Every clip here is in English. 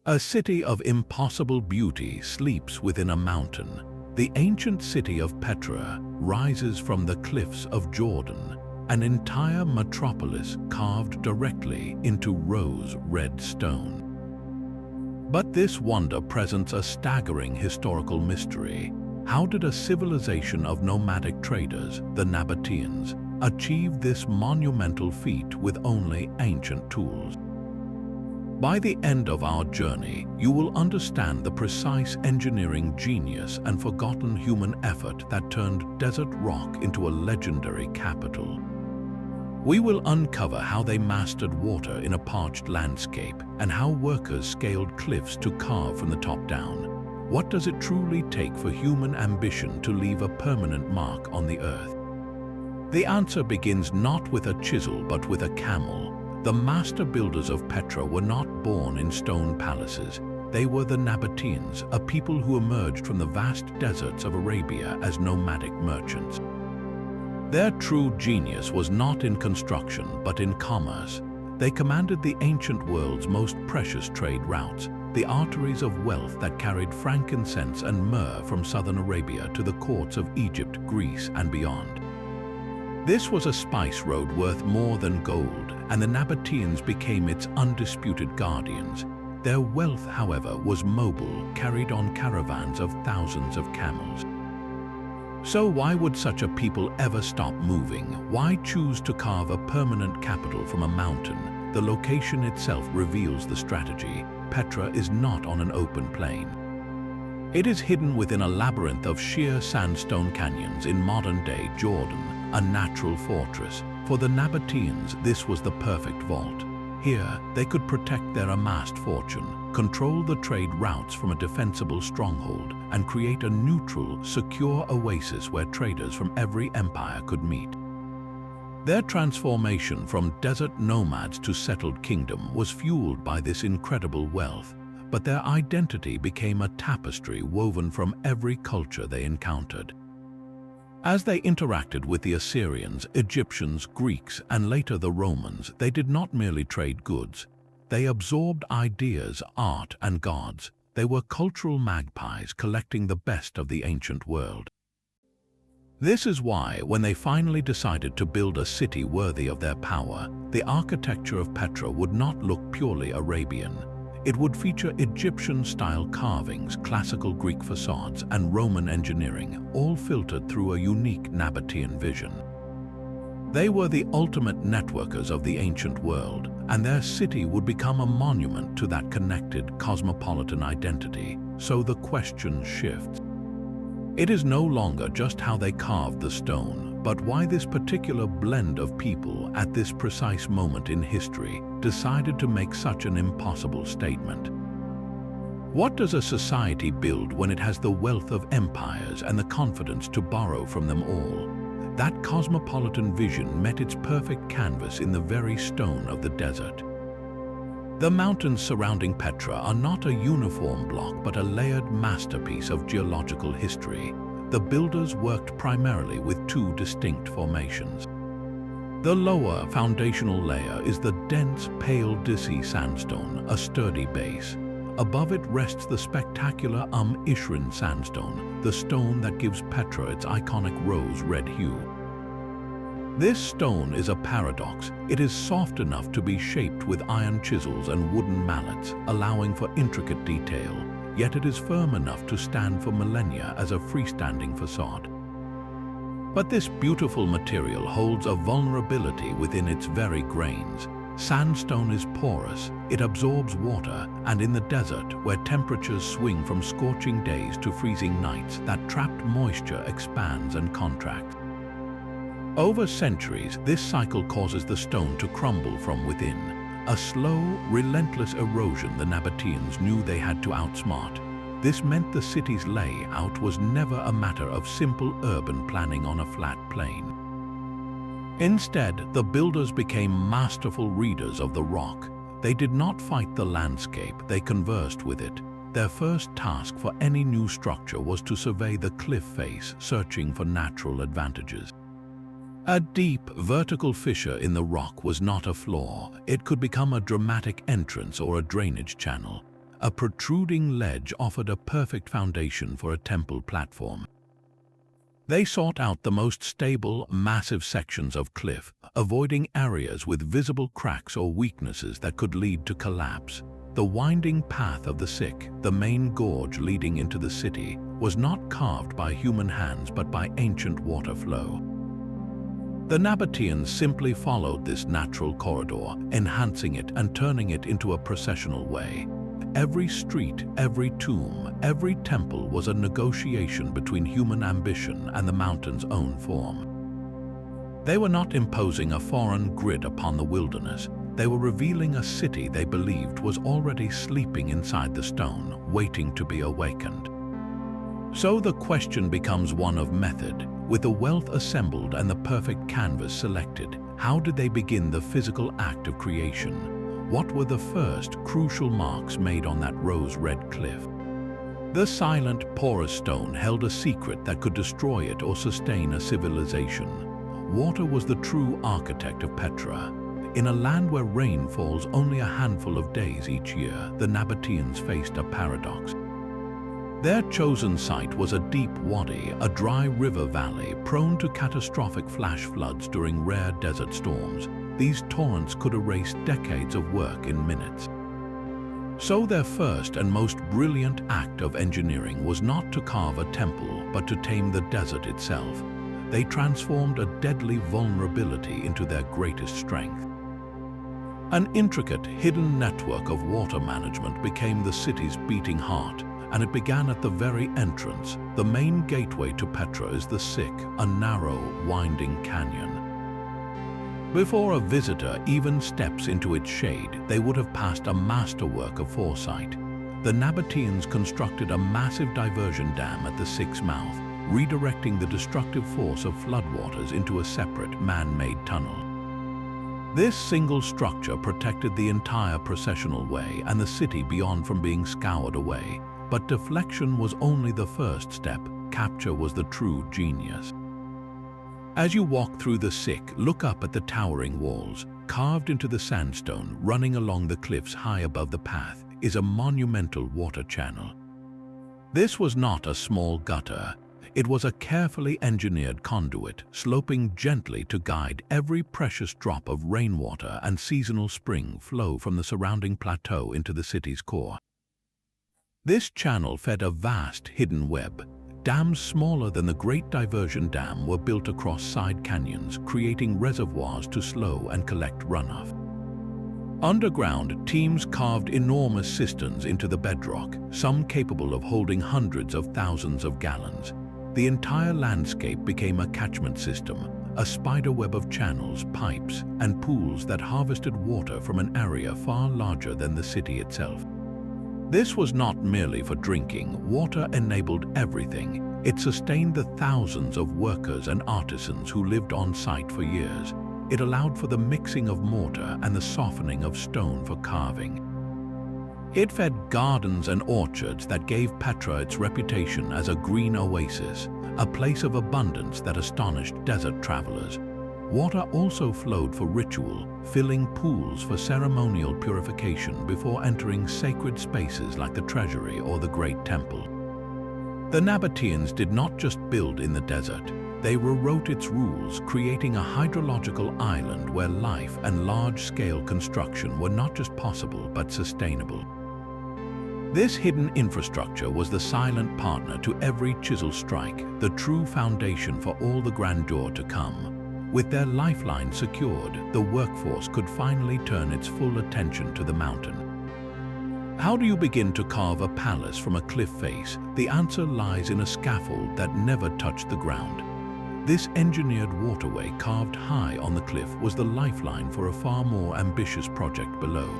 A city of impossible beauty sleeps within a mountain. The ancient city of Petra rises from the cliffs of Jordan, an entire metropolis carved directly into rose-red stone. But this wonder presents a staggering historical mystery. How did a civilization of nomadic traders, the Nabataeans, achieve this monumental feat with only ancient tools? By the end of our journey, you will understand the precise engineering genius and forgotten human effort that turned desert rock into a legendary capital. We will uncover how they mastered water in a parched landscape and how workers scaled cliffs to carve from the top down. What does it truly take for human ambition to leave a permanent mark on the earth? The answer begins not with a chisel but with a camel. The master builders of Petra were not born in stone palaces. They were the Nabataeans, a people who emerged from the vast deserts of Arabia as nomadic merchants. Their true genius was not in construction but in commerce. They commanded the ancient world's most precious trade routes, the arteries of wealth that carried frankincense and myrrh from southern Arabia to the courts of Egypt, Greece, and beyond. This was a spice road worth more than gold, and the Nabataeans became its undisputed guardians. Their wealth, however, was mobile, carried on caravans of thousands of camels. So why would such a people ever stop moving? Why choose to carve a permanent capital from a mountain? The location itself reveals the strategy. Petra is not on an open plain. It is hidden within a labyrinth of sheer sandstone canyons in modern-day Jordan, a natural fortress. For the Nabataeans, this was the perfect vault. Here, they could protect their amassed fortune, control the trade routes from a defensible stronghold, and create a neutral, secure oasis where traders from every empire could meet. Their transformation from desert nomads to settled kingdom was fueled by this incredible wealth, but their identity became a tapestry woven from every culture they encountered. As they interacted with the Assyrians, Egyptians, Greeks, and later the Romans, they did not merely trade goods. They absorbed ideas, art, and gods. They were cultural magpies collecting the best of the ancient world. This is why, when they finally decided to build a city worthy of their power, the architecture of Petra would not look purely Arabian. It would feature Egyptian-style carvings, classical Greek facades, and Roman engineering, all filtered through a unique Nabataean vision. They were the ultimate networkers of the ancient world, and their city would become a monument to that connected, cosmopolitan identity. So the question shifts. It is no longer just how they carved the stone, but why this particular blend of people at this precise moment in history decided to make such an impossible statement. What does a society build when it has the wealth of empires and the confidence to borrow from them all? That cosmopolitan vision met its perfect canvas in the very stone of the desert. The mountains surrounding Petra are not a uniform block but a layered masterpiece of geological history. The builders worked primarily with two distinct formations. The lower foundational layer is the dense, pale Disi sandstone, a sturdy base. Above it rests the spectacular Ishrin sandstone, the stone that gives Petra its iconic rose-red hue. This stone is a paradox. It is soft enough to be shaped with iron chisels and wooden mallets, allowing for intricate detail, yet it is firm enough to stand for millennia as a freestanding facade. But this beautiful material holds a vulnerability within its very grains. Sandstone is porous, it absorbs water, and in the desert, where temperatures swing from scorching days to freezing nights, that trapped moisture expands and contracts. Over centuries, this cycle causes the stone to crumble from within. A slow, relentless erosion the Nabataeans knew they had to outsmart. This meant the city's layout was never a matter of simple urban planning on a flat plain. Instead, the builders became masterful readers of the rock. They did not fight the landscape, they conversed with it. Their first task for any new structure was to survey the cliff face, searching for natural advantages. A deep, vertical fissure in the rock was not a flaw. It could become a dramatic entrance or a drainage channel. a protruding ledge offered a perfect foundation for a temple platform. They sought out the most stable, massive sections of cliff, avoiding areas with visible cracks or weaknesses that could lead to collapse. The winding path of the Sick, the main gorge leading into the city, was not carved by human hands but by ancient water flow. The Nabataeans simply followed this natural corridor, enhancing it and turning it into a processional way. Every street, every tomb, every temple was a negotiation between human ambition and the mountain's own form. They were not imposing a foreign grid upon the wilderness. They were revealing a city they believed was already sleeping inside the stone, waiting to be awakened. So the question becomes one of method. With the wealth assembled and the perfect canvas selected, how did they begin the physical act of creation? What were the first crucial marks made on that rose-red cliff? The silent, porous stone held a secret that could destroy it or sustain a civilization. Water was the true architect of Petra. In a land where rain falls only a handful of days each year, the Nabataeans faced a paradox. Their chosen site was a deep wadi, a dry river valley prone to catastrophic flash floods during rare desert storms. These torrents could erase decades of work in minutes. So their first and most brilliant act of engineering was not to carve a temple, but to tame the desert itself. They transformed a deadly vulnerability into their greatest strength. An intricate, hidden network of water management became the city's beating heart, and it began at the very entrance. The main gateway to Petra is the Sick, a narrow, winding canyon. Before a visitor even steps into its shade, they would have passed a masterwork of foresight. The Nabataeans constructed a massive diversion dam at the Sick's mouth, redirecting the destructive force of floodwaters into a separate, man-made tunnel. This single structure protected the entire processional way and the city beyond from being scoured away. But deflection was only the first step. Capture was the true genius. As you walk through the Sick, look up at the towering walls. Carved into the sandstone, running along the cliffs high above the path, is a monumental water channel. This was not a small gutter. It was a carefully engineered conduit, sloping gently to guide every precious drop of rainwater and seasonal spring flow from the surrounding plateau into the city's core. This channel fed a vast hidden web. Dams smaller than the Great Diversion Dam were built across side canyons, creating reservoirs to slow and collect runoff. Underground, teams carved enormous cisterns into the bedrock, some capable of holding hundreds of thousands of gallons. The entire landscape became a catchment system, a spiderweb of channels, pipes, and pools that harvested water from an area far larger than the city itself. This was not merely for drinking. Water enabled everything. It sustained the thousands of workers and artisans who lived on site for years. It allowed for the mixing of mortar and the softening of stone for carving. It fed gardens and orchards that gave Petra its reputation as a green oasis, a place of abundance that astonished desert travelers. Water also flowed for ritual, filling pools for ceremonial purification before entering sacred spaces like the treasury or the great temple. The Nabataeans did not just build in the desert. They rewrote its rules, creating a hydrological island where life and large-scale construction were not just possible but sustainable. This hidden infrastructure was the silent partner to every chisel strike, the true foundation for all the grandeur to come. With their lifeline secured, the workforce could finally turn its full attention to the mountain. How do you begin to carve a palace from a cliff face? The answer lies in a scaffold that never touched the ground. This engineered waterway carved high on the cliff was the lifeline for a far more ambitious project below.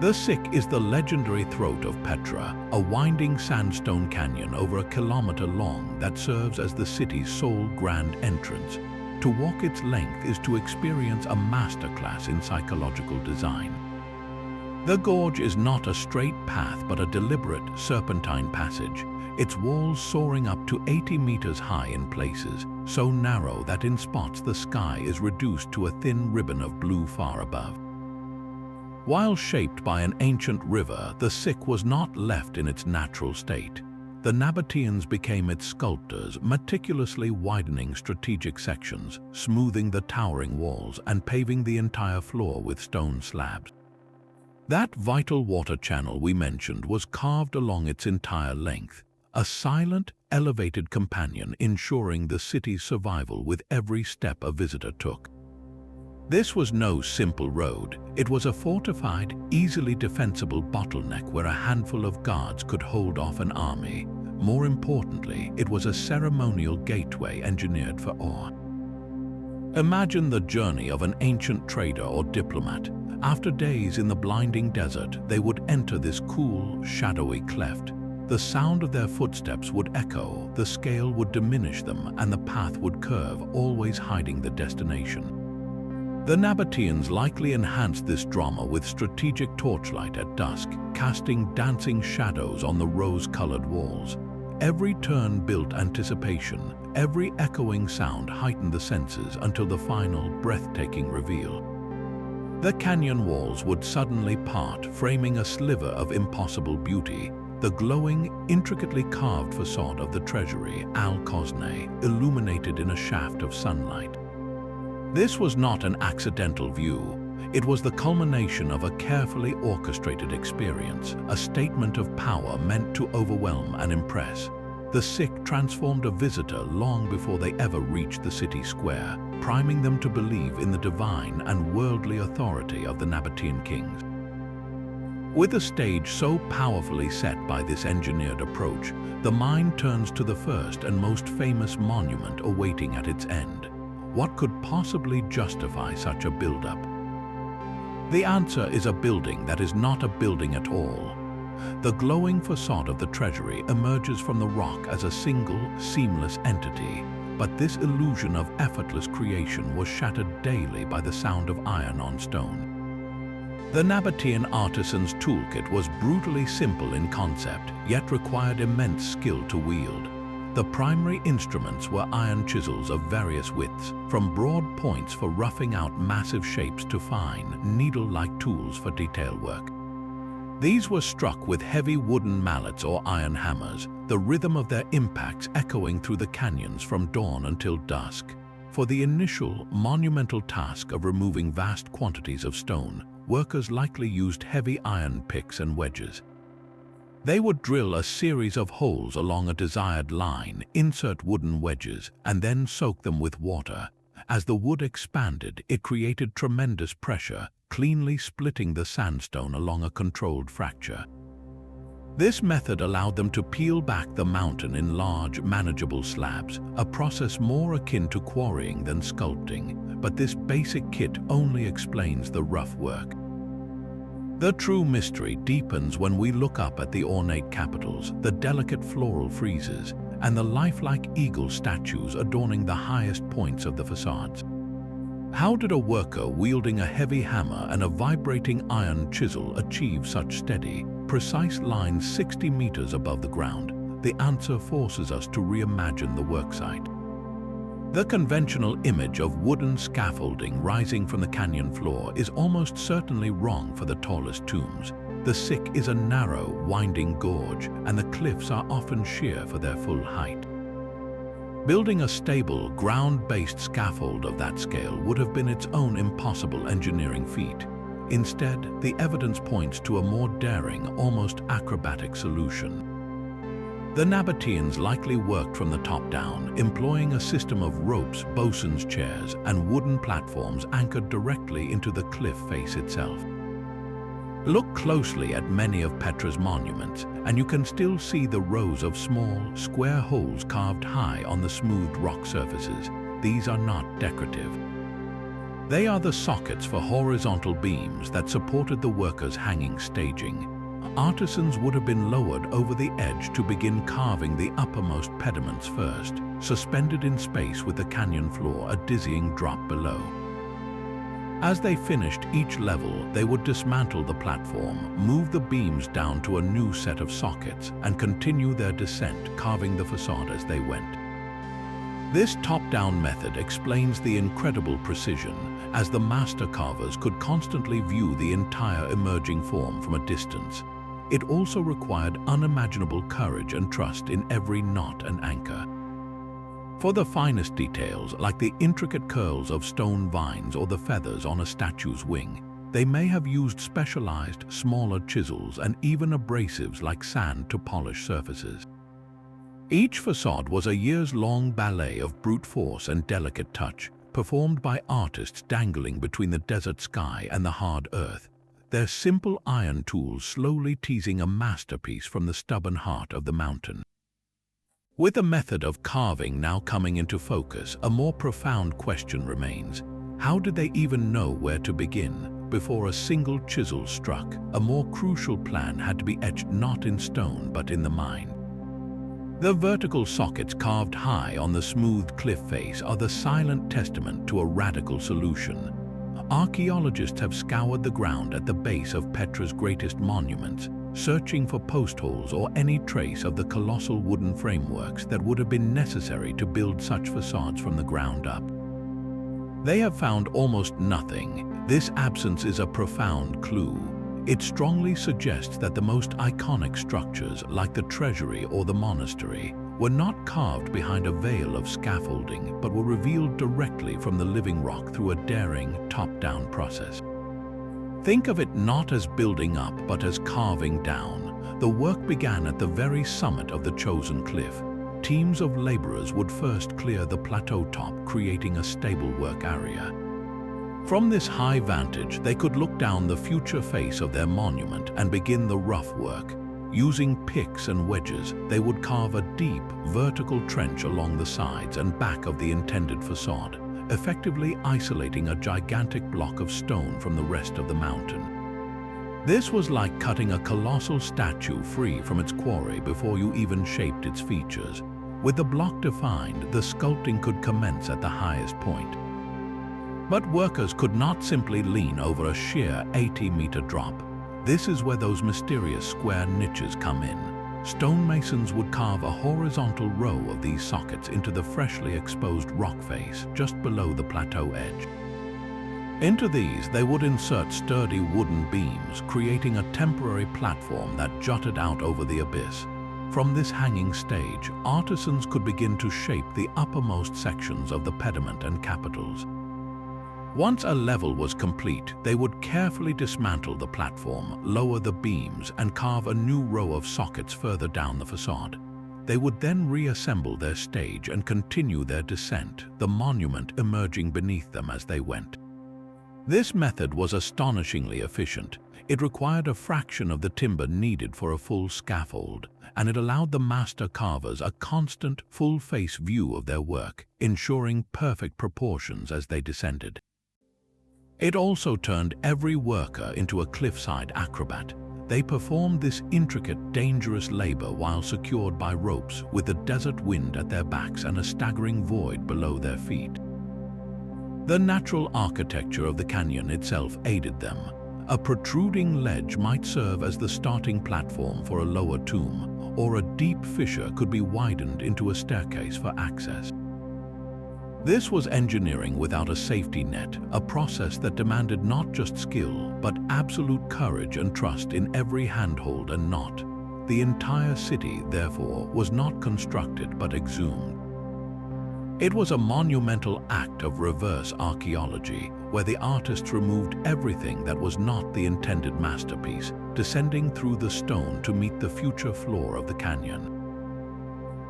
The Sick is the legendary throat of Petra, a winding sandstone canyon over a kilometer long that serves as the city's sole grand entrance. To walk its length is to experience a masterclass in psychological design. The gorge is not a straight path but a deliberate, serpentine passage, its walls soaring up to 80 meters high in places, so narrow that in spots the sky is reduced to a thin ribbon of blue far above. While shaped by an ancient river, the Sick was not left in its natural state. The Nabataeans became its sculptors, meticulously widening strategic sections, smoothing the towering walls, and paving the entire floor with stone slabs. That vital water channel we mentioned was carved along its entire length, a silent, elevated companion ensuring the city's survival with every step a visitor took. This was no simple road. It was a fortified, easily defensible bottleneck where a handful of guards could hold off an army. More importantly, it was a ceremonial gateway engineered for awe. Imagine the journey of an ancient trader or diplomat. After days in the blinding desert, they would enter this cool, shadowy cleft. The sound of their footsteps would echo, the scale would diminish them, and the path would curve, always hiding the destination. The Nabataeans likely enhanced this drama with strategic torchlight at dusk, casting dancing shadows on the rose-colored walls. Every turn built anticipation, every echoing sound heightened the senses until the final, breathtaking reveal. The canyon walls would suddenly part, framing a sliver of impossible beauty. The glowing, intricately carved facade of the treasury, Al-Khosne, illuminated in a shaft of sunlight. This was not an accidental view. It was the culmination of a carefully orchestrated experience, a statement of power meant to overwhelm and impress. The Sick transformed a visitor long before they ever reached the city square, priming them to believe in the divine and worldly authority of the Nabataean kings. With a stage so powerfully set by this engineered approach, the mind turns to the first and most famous monument awaiting at its end. What could possibly justify such a buildup? The answer is a building that is not a building at all. The glowing facade of the treasury emerges from the rock as a single, seamless entity, but this illusion of effortless creation was shattered daily by the sound of iron on stone. The Nabataean artisan's toolkit was brutally simple in concept, yet required immense skill to wield. The primary instruments were iron chisels of various widths, from broad points for roughing out massive shapes to fine, needle-like tools for detail work. These were struck with heavy wooden mallets or iron hammers, the rhythm of their impacts echoing through the canyons from dawn until dusk. For the initial, monumental task of removing vast quantities of stone, workers likely used heavy iron picks and wedges. They would drill a series of holes along a desired line, insert wooden wedges, and then soak them with water. As the wood expanded, it created tremendous pressure, cleanly splitting the sandstone along a controlled fracture. This method allowed them to peel back the mountain in large, manageable slabs, a process more akin to quarrying than sculpting, but this basic kit only explains the rough work. The true mystery deepens when we look up at the ornate capitals, the delicate floral friezes, and the lifelike eagle statues adorning the highest points of the facades. How did a worker wielding a heavy hammer and a vibrating iron chisel achieve such steady, precise lines 60 meters above the ground? The answer forces us to reimagine the worksite. The conventional image of wooden scaffolding rising from the canyon floor is almost certainly wrong for the tallest tombs. The Sick is a narrow, winding gorge, and the cliffs are often sheer for their full height. Building a stable, ground-based scaffold of that scale would have been its own impossible engineering feat. Instead, the evidence points to a more daring, almost acrobatic solution. The Nabataeans likely worked from the top down, employing a system of ropes, bosun's chairs, and wooden platforms anchored directly into the cliff face itself. Look closely at many of Petra's monuments, and you can still see the rows of small, square holes carved high on the smoothed rock surfaces. These are not decorative. They are the sockets for horizontal beams that supported the workers' hanging staging. Artisans would have been lowered over the edge to begin carving the uppermost pediments first, suspended in space with the canyon floor a dizzying drop below. As they finished each level, they would dismantle the platform, move the beams down to a new set of sockets, and continue their descent, carving the facade as they went. This top-down method explains the incredible precision, as the master carvers could constantly view the entire emerging form from a distance. It also required unimaginable courage and trust in every knot and anchor. For the finest details, like the intricate curls of stone vines or the feathers on a statue's wing, they may have used specialized, smaller chisels and even abrasives like sand to polish surfaces. Each facade was a years-long ballet of brute force and delicate touch, performed by artists dangling between the desert sky and the hard earth, their simple iron tools slowly teasing a masterpiece from the stubborn heart of the mountain. With the method of carving now coming into focus, a more profound question remains. How did they even know where to begin? Before a single chisel struck, a more crucial plan had to be etched not in stone but in the mind. The vertical sockets carved high on the smooth cliff face are the silent testament to a radical solution. Archaeologists have scoured the ground at the base of Petra's greatest monuments, searching for post holes or any trace of the colossal wooden frameworks that would have been necessary to build such facades from the ground up. They have found almost nothing. This absence is a profound clue. It strongly suggests that the most iconic structures, like the treasury or the monastery, were not carved behind a veil of scaffolding, but were revealed directly from the living rock through a daring, top-down process. Think of it not as building up, but as carving down. The work began at the very summit of the chosen cliff. Teams of laborers would first clear the plateau top, creating a stable work area. From this high vantage, they could look down the future face of their monument and begin the rough work. Using picks and wedges, they would carve a deep, vertical trench along the sides and back of the intended facade, effectively isolating a gigantic block of stone from the rest of the mountain. This was like cutting a colossal statue free from its quarry before you even shaped its features. With the block defined, the sculpting could commence at the highest point. But workers could not simply lean over a sheer 80-meter drop. This is where those mysterious square niches come in. Stonemasons would carve a horizontal row of these sockets into the freshly exposed rock face just below the plateau edge. Into these, they would insert sturdy wooden beams, creating a temporary platform that jutted out over the abyss. From this hanging stage, artisans could begin to shape the uppermost sections of the pediment and capitals. Once a level was complete, they would carefully dismantle the platform, lower the beams, and carve a new row of sockets further down the facade. They would then reassemble their stage and continue their descent, the monument emerging beneath them as they went. This method was astonishingly efficient. It required a fraction of the timber needed for a full scaffold, and it allowed the master carvers a constant, full-face view of their work, ensuring perfect proportions as they descended. It also turned every worker into a cliffside acrobat. They performed this intricate, dangerous labor while secured by ropes, with the desert wind at their backs and a staggering void below their feet. The natural architecture of the canyon itself aided them. A protruding ledge might serve as the starting platform for a lower tomb, or a deep fissure could be widened into a staircase for access. This was engineering without a safety net, a process that demanded not just skill, but absolute courage and trust in every handhold and knot. The entire city, therefore, was not constructed but exhumed. It was a monumental act of reverse archaeology, where the artists removed everything that was not the intended masterpiece, descending through the stone to meet the future floor of the canyon.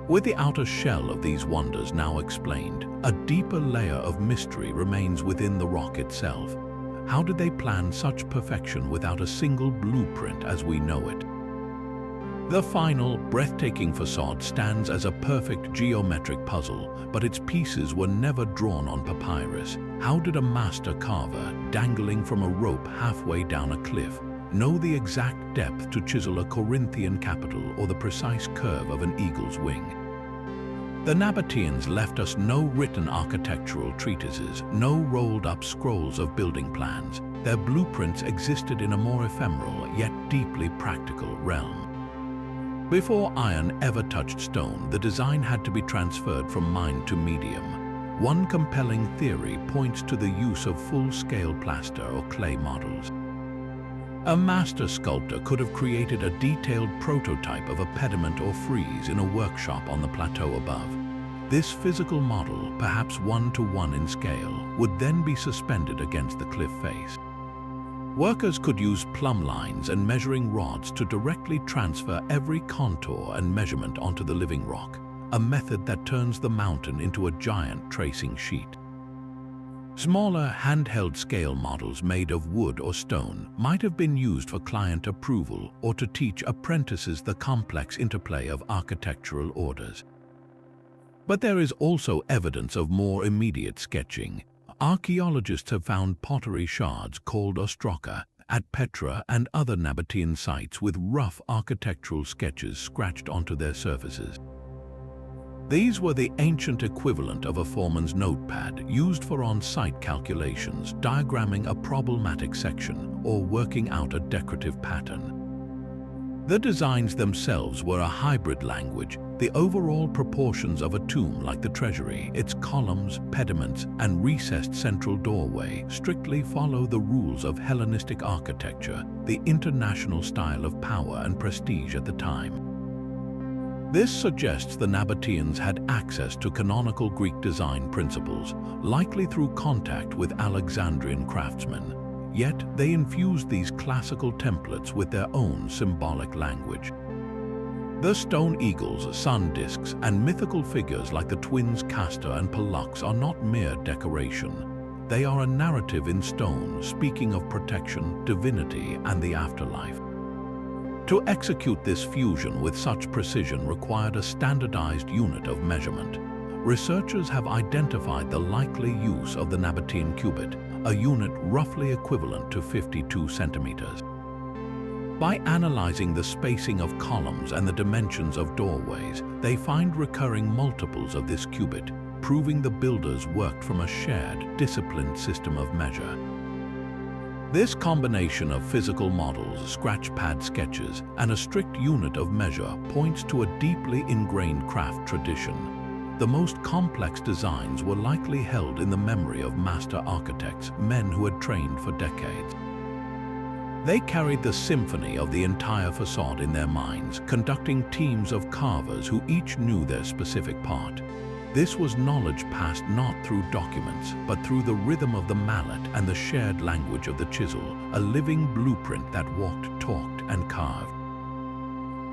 With the outer shell of these wonders now explained, a deeper layer of mystery remains within the rock itself. How did they plan such perfection without a single blueprint as we know it? The final, breathtaking facade stands as a perfect geometric puzzle, but its pieces were never drawn on papyrus. How did a master carver, dangling from a rope halfway down a cliff, know the exact depth to chisel a Corinthian capital or the precise curve of an eagle's wing? The Nabataeans left us no written architectural treatises, no rolled-up scrolls of building plans. Their blueprints existed in a more ephemeral, yet deeply practical realm. Before iron ever touched stone, the design had to be transferred from mine to medium. One compelling theory points to the use of full-scale plaster or clay models. A master sculptor could have created a detailed prototype of a pediment or frieze in a workshop on the plateau above. This physical model, perhaps 1-to-1 in scale, would then be suspended against the cliff face. Workers could use plumb lines and measuring rods to directly transfer every contour and measurement onto the living rock, a method that turns the mountain into a giant tracing sheet. Smaller handheld scale models made of wood or stone might have been used for client approval or to teach apprentices the complex interplay of architectural orders. But there is also evidence of more immediate sketching. Archaeologists have found pottery shards called ostroka at Petra and other Nabataean sites with rough architectural sketches scratched onto their surfaces. These were the ancient equivalent of a foreman's notepad used for on-site calculations, diagramming a problematic section or working out a decorative pattern. The designs themselves were a hybrid language. The overall proportions of a tomb like the treasury, its columns, pediments, and recessed central doorway strictly follow the rules of Hellenistic architecture, the international style of power and prestige at the time. This suggests the Nabataeans had access to canonical Greek design principles, likely through contact with Alexandrian craftsmen. Yet they infused these classical templates with their own symbolic language. The stone eagles, sun discs, and mythical figures like the twins Castor and Pollux are not mere decoration. They are a narrative in stone, speaking of protection, divinity, and the afterlife. To execute this fusion with such precision required a standardized unit of measurement. Researchers have identified the likely use of the Nabataean cubit, a unit roughly equivalent to 52 centimeters. By analyzing the spacing of columns and the dimensions of doorways, they find recurring multiples of this cubit, proving the builders worked from a shared, disciplined system of measure. This combination of physical models, scratch pad sketches, and a strict unit of measure points to a deeply ingrained craft tradition. The most complex designs were likely held in the memory of master architects, men who had trained for decades. They carried the symphony of the entire facade in their minds, conducting teams of carvers who each knew their specific part. This was knowledge passed not through documents, but through the rhythm of the mallet and the shared language of the chisel, a living blueprint that walked, talked, and carved.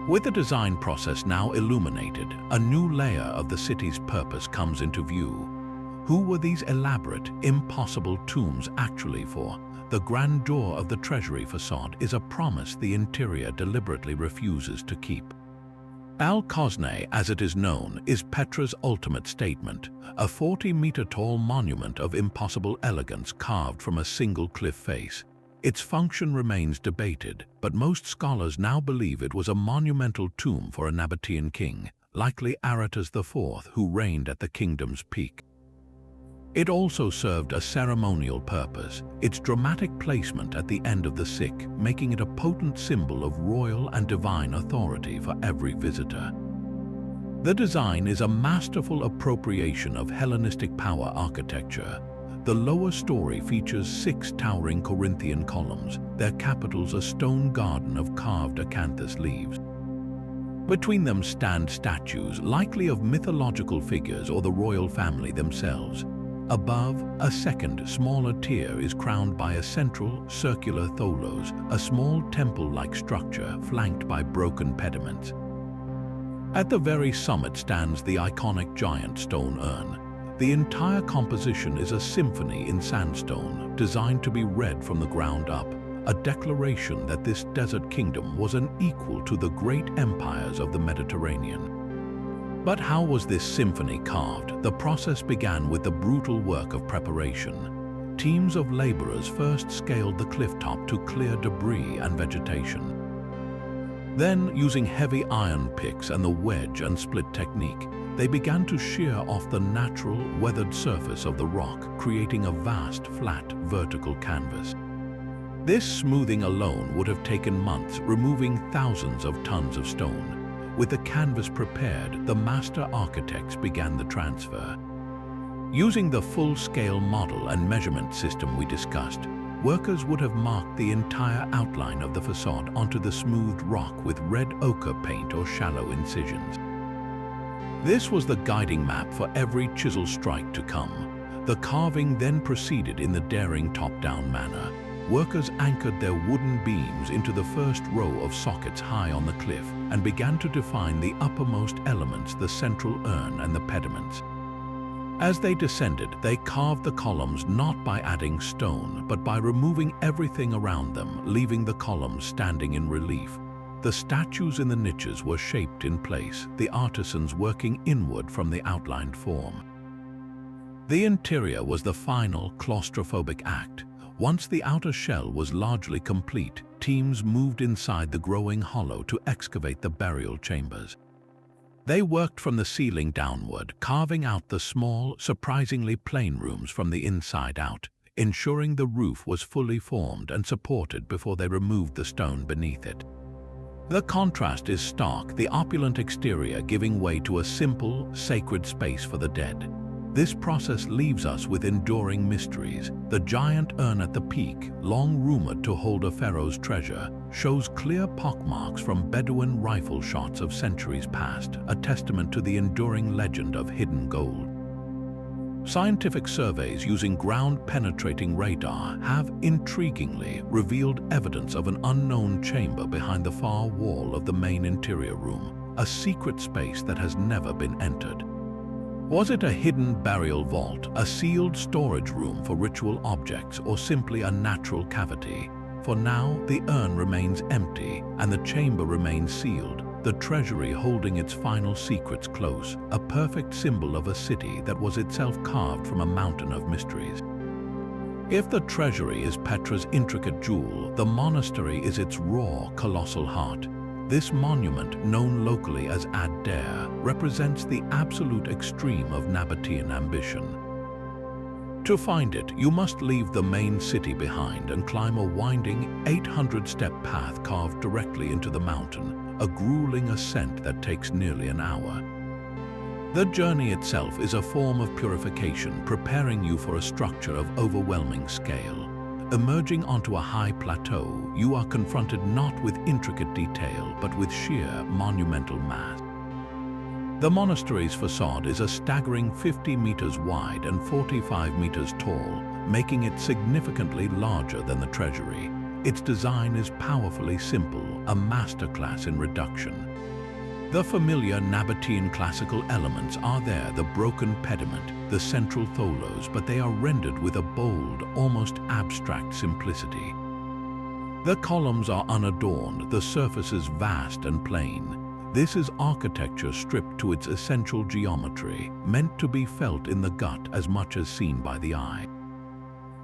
With the design process now illuminated, a new layer of the city's purpose comes into view. Who were these elaborate, impossible tombs actually for? The grandeur of the treasury facade is a promise the interior deliberately refuses to keep. Al-Khosneh, as it is known, is Petra's ultimate statement, a 40-meter-tall monument of impossible elegance carved from a single cliff face. Its function remains debated, but most scholars now believe it was a monumental tomb for a Nabataean king, likely Aratus IV, who reigned at the kingdom's peak. It also served a ceremonial purpose, its dramatic placement at the end of the sick, making it a potent symbol of royal and divine authority for every visitor. The design is a masterful appropriation of Hellenistic power architecture. The lower story features 6 towering Corinthian columns, their capitals a stone garden of carved acanthus leaves. Between them stand statues, likely of mythological figures or the royal family themselves. Above, a second, smaller tier is crowned by a central, circular tholos, a small temple-like structure flanked by broken pediments. At the very summit stands the iconic giant stone urn. The entire composition is a symphony in sandstone, designed to be read from the ground up, a declaration that this desert kingdom was an equal to the great empires of the Mediterranean. But how was this symphony carved? The process began with the brutal work of preparation. Teams of laborers first scaled the clifftop to clear debris and vegetation. Then, using heavy iron picks and the wedge and split technique, they began to shear off the natural, weathered surface of the rock, creating a vast, flat, vertical canvas. This smoothing alone would have taken months, removing thousands of tons of stone. with the canvas prepared, the master architects began the transfer. Using the full-scale model and measurement system we discussed, workers would have marked the entire outline of the facade onto the smoothed rock with red ochre paint or shallow incisions. This was the guiding map for every chisel strike to come. The carving then proceeded in the daring top-down manner. Workers anchored their wooden beams into the first row of sockets high on the cliff and began to define the uppermost elements, the central urn and the pediments. As they descended, they carved the columns not by adding stone, but by removing everything around them, leaving the columns standing in relief. The statues in the niches were shaped in place, the artisans working inward from the outlined form. The interior was the final claustrophobic act. Once the outer shell was largely complete, teams moved inside the growing hollow to excavate the burial chambers. They worked from the ceiling downward, carving out the small, surprisingly plain rooms from the inside out, ensuring the roof was fully formed and supported before they removed the stone beneath it. The contrast is stark, the opulent exterior giving way to a simple, sacred space for the dead. This process leaves us with enduring mysteries. The giant urn at the peak, long rumored to hold a pharaoh's treasure, shows clear pockmarks from Bedouin rifle shots of centuries past, a testament to the enduring legend of hidden gold. Scientific surveys using ground-penetrating radar have intriguingly revealed evidence of an unknown chamber behind the far wall of the main interior room, a secret space that has never been entered. Was it a hidden burial vault, a sealed storage room for ritual objects, or simply a natural cavity? For now, the urn remains empty and the chamber remains sealed, the treasury holding its final secrets close, a perfect symbol of a city that was itself carved from a mountain of mysteries. If the treasury is Petra's intricate jewel, the monastery is its raw, colossal heart. This monument, known locally as Ad-Der, represents the absolute extreme of Nabataean ambition. To find it, you must leave the main city behind and climb a winding 800-step path carved directly into the mountain, a grueling ascent that takes nearly an hour. The journey itself is a form of purification, preparing you for a structure of overwhelming scale. Emerging onto a high plateau, you are confronted not with intricate detail, but with sheer, monumental mass. The monastery's facade is a staggering 50 meters wide and 45 meters tall, making it significantly larger than the treasury. Its design is powerfully simple, a masterclass in reduction. The familiar Nabataean classical elements are there, the broken pediment, the central tholos, but they are rendered with a bold, almost abstract simplicity. The columns are unadorned, the surfaces vast and plain. This is architecture stripped to its essential geometry, meant to be felt in the gut as much as seen by the eye.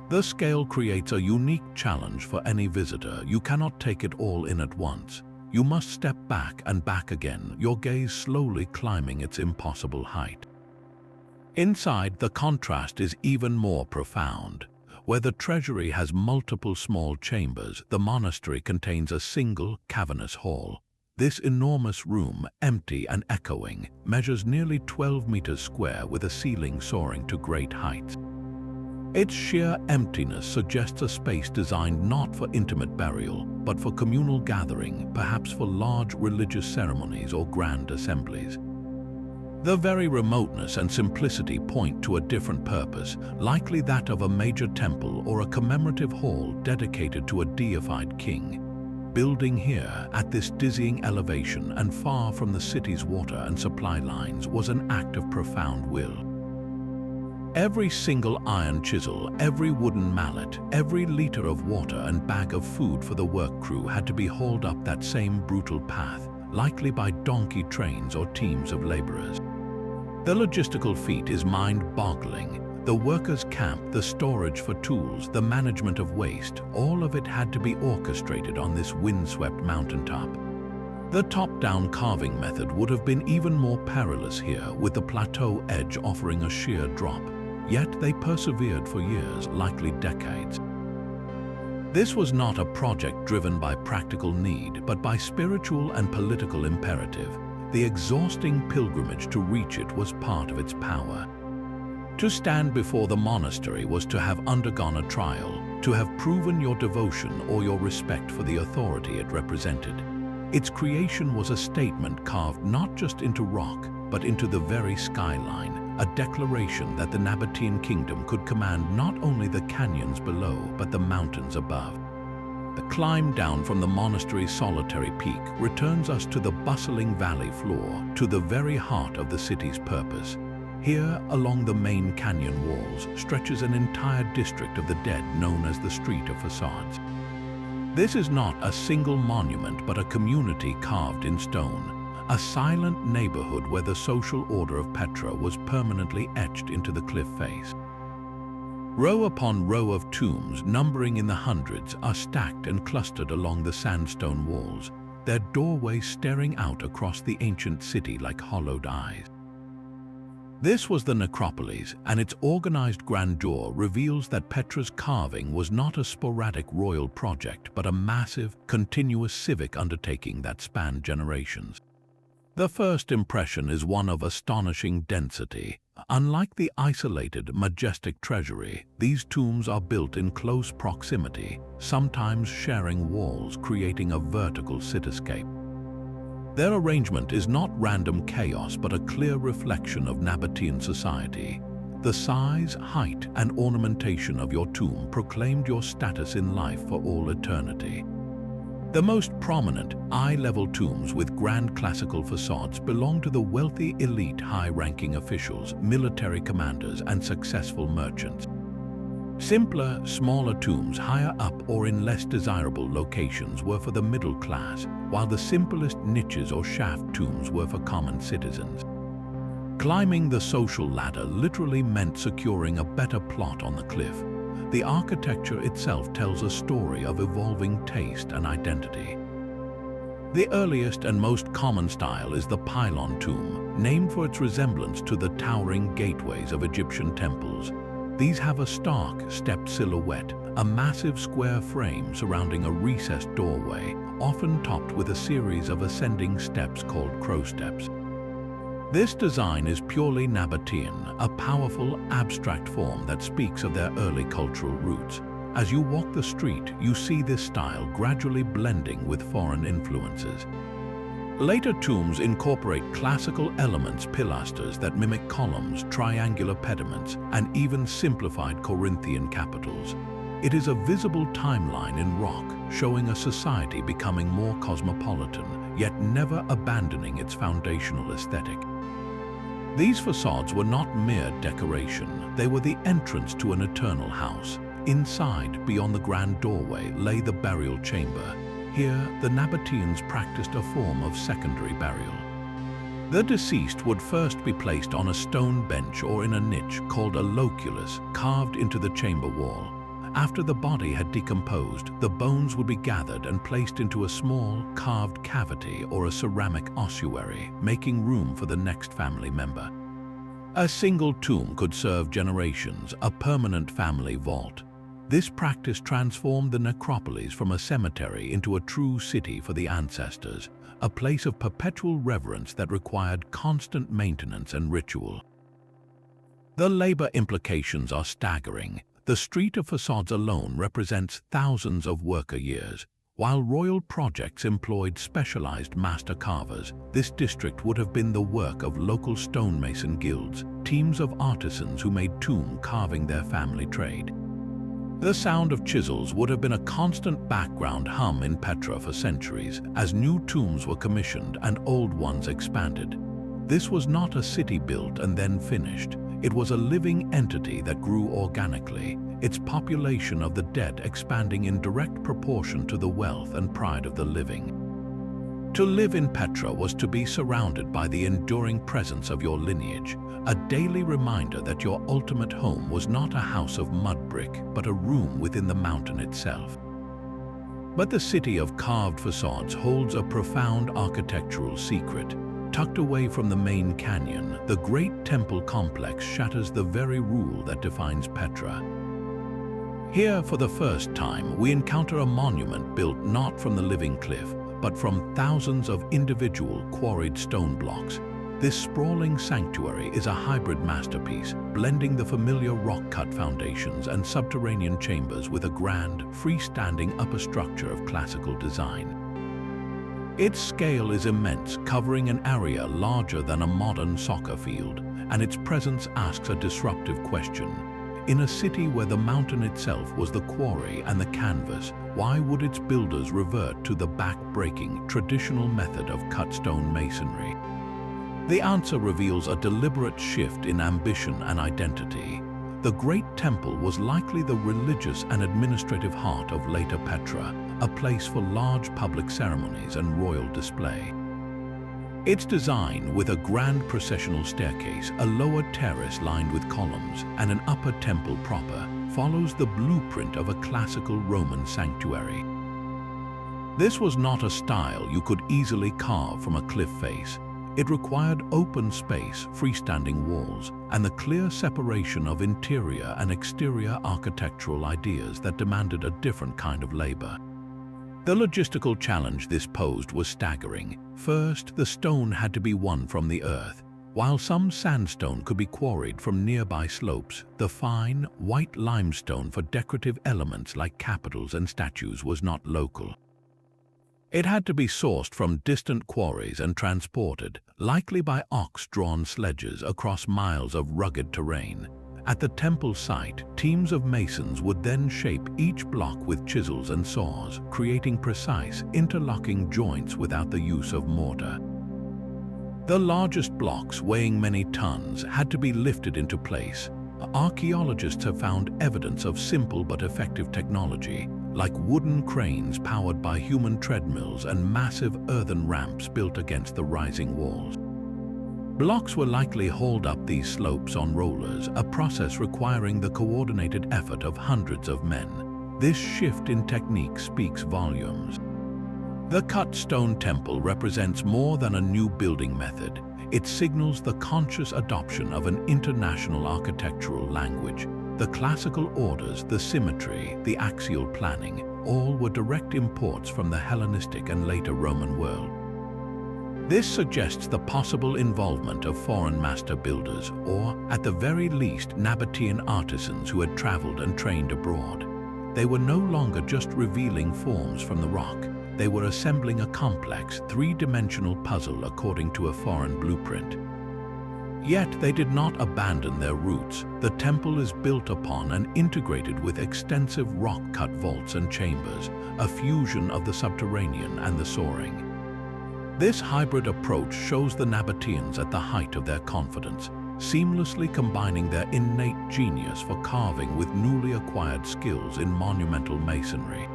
The scale creates a unique challenge for any visitor. You cannot take it all in at once. You must step back and back again, your gaze slowly climbing its impossible height. Inside, the contrast is even more profound. Where the treasury has multiple small chambers, the monastery contains a single cavernous hall. This enormous room, empty and echoing, measures nearly 12 meters square with a ceiling soaring to great heights. Its sheer emptiness suggests a space designed not for intimate burial, but for communal gathering, perhaps for large religious ceremonies or grand assemblies. The very remoteness and simplicity point to a different purpose, likely that of a major temple or a commemorative hall dedicated to a deified king. Building here, at this dizzying elevation and far from the city's water and supply lines, was an act of profound will. Every single iron chisel, every wooden mallet, every liter of water and bag of food for the work crew had to be hauled up that same brutal path, likely by donkey trains or teams of laborers. The logistical feat is mind-boggling. The workers' camp, the storage for tools, the management of waste, all of it had to be orchestrated on this windswept mountaintop. The top-down carving method would have been even more perilous here, with the plateau edge offering a sheer drop. Yet they persevered for years, likely decades. This was not a project driven by practical need, but by spiritual and political imperative. The exhausting pilgrimage to reach it was part of its power. To stand before the monastery was to have undergone a trial, to have proven your devotion or your respect for the authority it represented. Its creation was a statement carved not just into rock, but into the very skyline, a declaration that the Nabataean kingdom could command not only the canyons below, but the mountains above. The climb down from the monastery's solitary peak returns us to the bustling valley floor, to the very heart of the city's purpose. Here, along the main canyon walls, stretches an entire district of the dead known as the Street of Facades. This is not a single monument, but a community carved in stone, a silent neighborhood where the social order of Petra was permanently etched into the cliff face. Row upon row of tombs, numbering in the hundreds, are stacked and clustered along the sandstone walls, their doorways staring out across the ancient city like hollowed eyes. This was the necropolis, and its organized grandeur reveals that Petra's carving was not a sporadic royal project, but a massive, continuous civic undertaking that spanned generations. The first impression is one of astonishing density. Unlike the isolated, majestic treasury, these tombs are built in close proximity, sometimes sharing walls, creating a vertical cityscape. Their arrangement is not random chaos, but a clear reflection of Nabataean society. The size, height, and ornamentation of your tomb proclaimed your status in life for all eternity. The most prominent, eye-level tombs with grand classical facades belong to the wealthy elite high-ranking officials, military commanders, and successful merchants. Simpler, smaller tombs higher up or in less desirable locations were for the middle class, while the simplest niches or shaft tombs were for common citizens. Climbing the social ladder literally meant securing a better plot on the cliff. The architecture itself tells a story of evolving taste and identity. The earliest and most common style is the pylon tomb, named for its resemblance to the towering gateways of Egyptian temples. These have a stark, stepped silhouette, a massive square frame surrounding a recessed doorway, often topped with a series of ascending steps called crow steps. This design is purely Nabataean, a powerful, abstract form that speaks of their early cultural roots. As you walk the street, you see this style gradually blending with foreign influences. Later tombs incorporate classical elements, pilasters that mimic columns, triangular pediments, and even simplified Corinthian capitals. It is a visible timeline in rock, showing a society becoming more cosmopolitan, yet never abandoning its foundational aesthetic. These facades were not mere decoration, they were the entrance to an eternal house. Inside, beyond the grand doorway, lay the burial chamber. Here, the Nabataeans practiced a form of secondary burial. The deceased would first be placed on a stone bench or in a niche called a loculus, carved into the chamber wall. After the body had decomposed, the bones would be gathered and placed into a small, carved cavity or a ceramic ossuary, making room for the next family member. A single tomb could serve generations, a permanent family vault. This practice transformed the necropolis from a cemetery into a true city for the ancestors, a place of perpetual reverence that required constant maintenance and ritual. The labor implications are staggering. The Street of Facades alone represents thousands of worker years. While royal projects employed specialized master carvers, this district would have been the work of local stonemason guilds, teams of artisans who made tomb carving their family trade. The sound of chisels would have been a constant background hum in Petra for centuries, as new tombs were commissioned and old ones expanded. This was not a city built and then finished. It was a living entity that grew organically, its population of the dead expanding in direct proportion to the wealth and pride of the living. To live in Petra was to be surrounded by the enduring presence of your lineage, a daily reminder that your ultimate home was not a house of mud brick, but a room within the mountain itself. But the city of carved facades holds a profound architectural secret. Tucked away from the main canyon, the great temple complex shatters the very rule that defines Petra. Here, for the first time, we encounter a monument built not from the living cliff, but from thousands of individual quarried stone blocks. This sprawling sanctuary is a hybrid masterpiece, blending the familiar rock-cut foundations and subterranean chambers with a grand, freestanding upper structure of classical design. Its scale is immense, covering an area larger than a modern soccer field, and its presence asks a disruptive question. In a city where the mountain itself was the quarry and the canvas, why would its builders revert to the back-breaking, traditional method of cut stone masonry? The answer reveals a deliberate shift in ambition and identity. The Great Temple was likely the religious and administrative heart of later Petra, a place for large public ceremonies and royal display. Its design, with a grand processional staircase, a lower terrace lined with columns, and an upper temple proper, follows the blueprint of a classical Roman sanctuary. This was not a style you could easily carve from a cliff face. It required open space, freestanding walls, and the clear separation of interior and exterior architectural ideas that demanded a different kind of labor. The logistical challenge this posed was staggering. First, the stone had to be won from the earth. While some sandstone could be quarried from nearby slopes, the fine, white limestone for decorative elements like capitals and statues was not local. It had to be sourced from distant quarries and transported, likely by ox-drawn sledges across miles of rugged terrain. At the temple site, teams of masons would then shape each block with chisels and saws, creating precise, interlocking joints without the use of mortar. The largest blocks, weighing many tons, had to be lifted into place. Archaeologists have found evidence of simple but effective technology, like wooden cranes powered by human treadmills and massive earthen ramps built against the rising walls. Blocks were likely hauled up these slopes on rollers, a process requiring the coordinated effort of hundreds of men. This shift in technique speaks volumes. The cut stone temple represents more than a new building method. It signals the conscious adoption of an international architectural language. The classical orders, the symmetry, the axial planning, all were direct imports from the Hellenistic and later Roman world. This suggests the possible involvement of foreign master builders, or, at the very least, Nabataean artisans who had traveled and trained abroad. They were no longer just revealing forms from the rock. They were assembling a complex, three-dimensional puzzle according to a foreign blueprint. Yet they did not abandon their roots. The temple is built upon and integrated with extensive rock-cut vaults and chambers, a fusion of the subterranean and the soaring. This hybrid approach shows the Nabataeans at the height of their confidence, seamlessly combining their innate genius for carving with newly acquired skills in monumental masonry.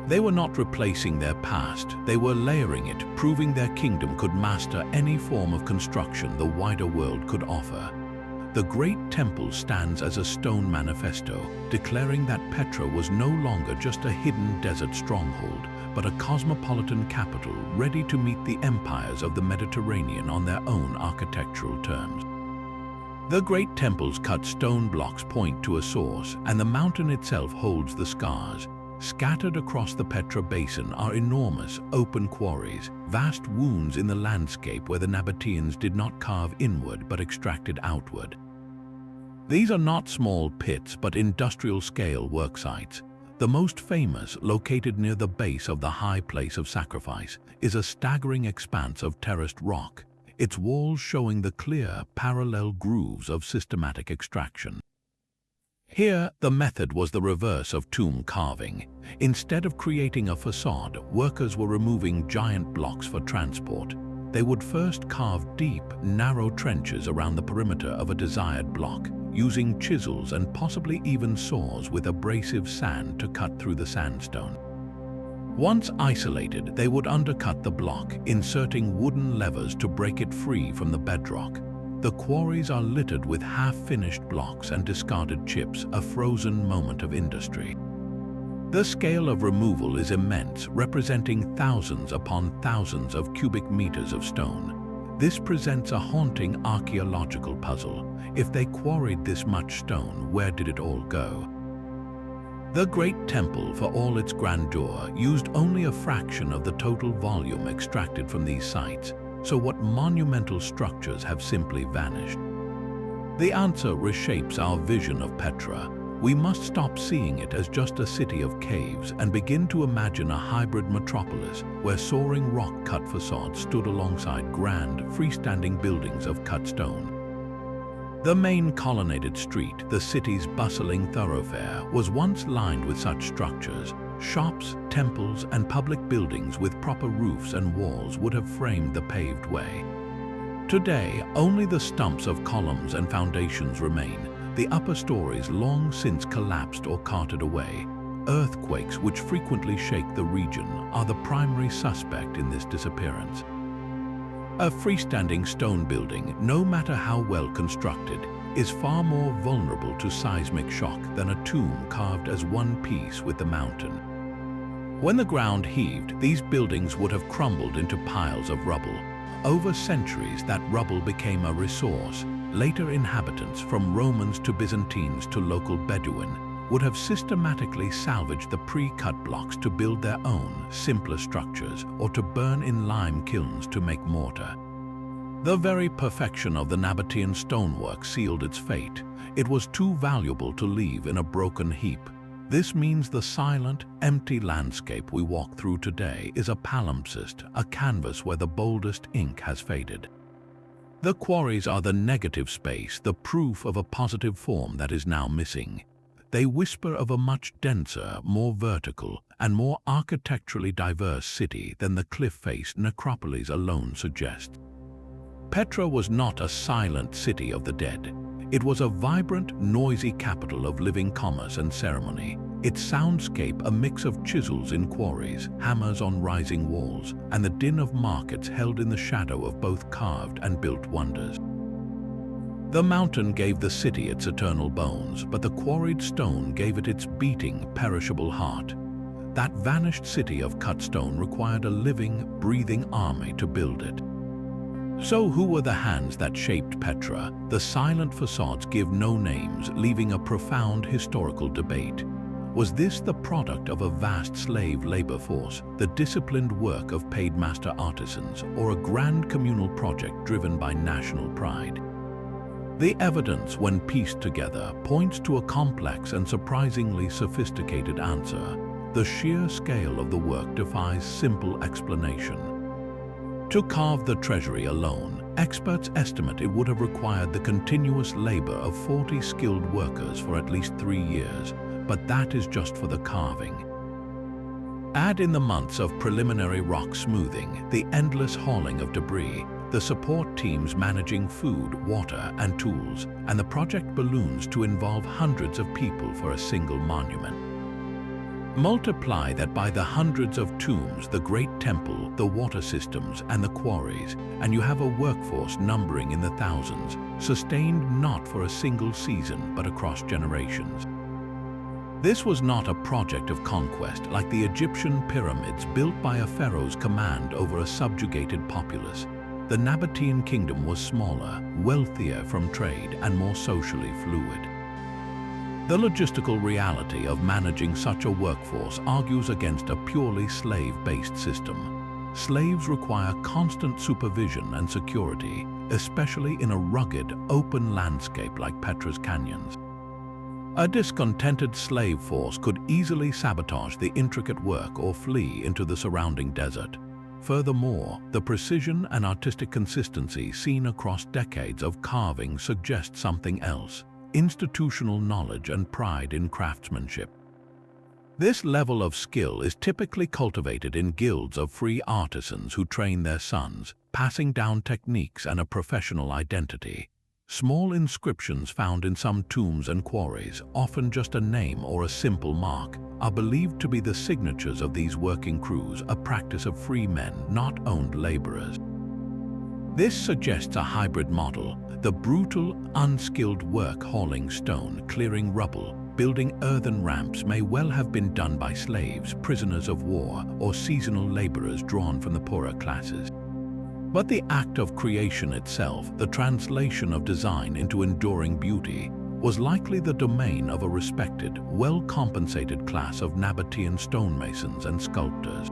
They were not replacing their past, they were layering it, proving their kingdom could master any form of construction the wider world could offer. The Great Temple stands as a stone manifesto, declaring that Petra was no longer just a hidden desert stronghold, but a cosmopolitan capital ready to meet the empires of the Mediterranean on their own architectural terms. The Great Temple's cut stone blocks point to a source, and the mountain itself holds the scars. Scattered across the Petra basin are enormous, open quarries, vast wounds in the landscape where the Nabataeans did not carve inward but extracted outward. These are not small pits but industrial-scale work sites. The most famous, located near the base of the high place of sacrifice, is a staggering expanse of terraced rock, its walls showing the clear, parallel grooves of systematic extraction. Here, the method was the reverse of tomb carving. Instead of creating a facade, workers were removing giant blocks for transport. They would first carve deep, narrow trenches around the perimeter of a desired block, using chisels and possibly even saws with abrasive sand to cut through the sandstone. Once isolated, they would undercut the block, inserting wooden levers to break it free from the bedrock. The quarries are littered with half-finished blocks and discarded chips, a frozen moment of industry. The scale of removal is immense, representing thousands upon thousands of cubic meters of stone. This presents a haunting archaeological puzzle. If they quarried this much stone, where did it all go? The Great Temple, for all its grandeur, used only a fraction of the total volume extracted from these sites, so what monumental structures have simply vanished? The answer reshapes our vision of Petra. We must stop seeing it as just a city of caves and begin to imagine a hybrid metropolis where soaring rock-cut facades stood alongside grand, freestanding buildings of cut stone. The main colonnaded street, the city's bustling thoroughfare, was once lined with such structures. Shops, temples, and public buildings with proper roofs and walls would have framed the paved way. Today, only the stumps of columns and foundations remain. The upper stories long since collapsed or carted away. Earthquakes, which frequently shake the region, are the primary suspect in this disappearance. A freestanding stone building, no matter how well constructed, is far more vulnerable to seismic shock than a tomb carved as one piece with the mountain. When the ground heaved, these buildings would have crumbled into piles of rubble. Over centuries, that rubble became a resource. Later inhabitants, from Romans to Byzantines to local Bedouin, would have systematically salvaged the pre-cut blocks to build their own, simpler structures, or to burn in lime kilns to make mortar. The very perfection of the Nabataean stonework sealed its fate. It was too valuable to leave in a broken heap. This means the silent, empty landscape we walk through today is a palimpsest, a canvas where the boldest ink has faded. The quarries are the negative space, the proof of a positive form that is now missing. They whisper of a much denser, more vertical, and more architecturally diverse city than the cliff-faced necropolis alone suggest. Petra was not a silent city of the dead. It was a vibrant, noisy capital of living commerce and ceremony. Its soundscape a mix of chisels in quarries, hammers on rising walls, and the din of markets held in the shadow of both carved and built wonders. The mountain gave the city its eternal bones, but the quarried stone gave it its beating, perishable heart. That vanished city of cut stone required a living, breathing army to build it. So who were the hands that shaped Petra? The silent facades give no names, leaving a profound historical debate. Was this the product of a vast slave labor force, the disciplined work of paid master artisans, or a grand communal project driven by national pride? The evidence, when pieced together, points to a complex and surprisingly sophisticated answer. The sheer scale of the work defies simple explanation. To carve the treasury alone, experts estimate it would have required the continuous labor of 40 skilled workers for at least 3 years, but that is just for the carving. Add in the months of preliminary rock smoothing, the endless hauling of debris, the support teams managing food, water, and tools, and the project balloons to involve hundreds of people for a single monument. Multiply that by the hundreds of tombs, the Great Temple, the water systems, and the quarries, and you have a workforce numbering in the thousands, sustained not for a single season but across generations. This was not a project of conquest like the Egyptian pyramids built by a pharaoh's command over a subjugated populace. The Nabataean kingdom was smaller, wealthier from trade, and more socially fluid. The logistical reality of managing such a workforce argues against a purely slave-based system. Slaves require constant supervision and security, especially in a rugged, open landscape like Petra's canyons. A discontented slave force could easily sabotage the intricate work or flee into the surrounding desert. Furthermore, the precision and artistic consistency seen across decades of carving suggests something else: institutional knowledge and pride in craftsmanship. This level of skill is typically cultivated in guilds of free artisans who train their sons, passing down techniques and a professional identity. Small inscriptions found in some tombs and quarries, often just a name or a simple mark, are believed to be the signatures of these working crews, a practice of free men, not owned laborers. This suggests a hybrid model: the brutal, unskilled work hauling stone, clearing rubble, building earthen ramps may well have been done by slaves, prisoners of war, or seasonal laborers drawn from the poorer classes. But the act of creation itself, the translation of design into enduring beauty, was likely the domain of a respected, well-compensated class of Nabataean stonemasons and sculptors.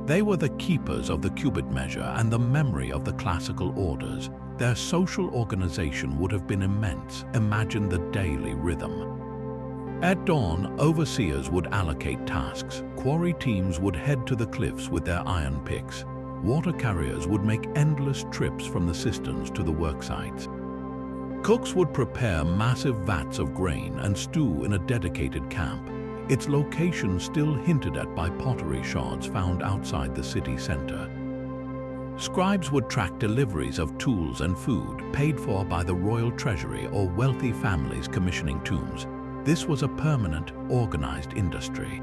They were the keepers of the cubit measure and the memory of the classical orders. Their social organization would have been immense. Imagine the daily rhythm. At dawn, overseers would allocate tasks. Quarry teams would head to the cliffs with their iron picks. Water carriers would make endless trips from the cisterns to the worksites. Cooks would prepare massive vats of grain and stew in a dedicated camp, its location still hinted at by pottery shards found outside the city center. Scribes would track deliveries of tools and food paid for by the royal treasury or wealthy families commissioning tombs. This was a permanent, organized industry.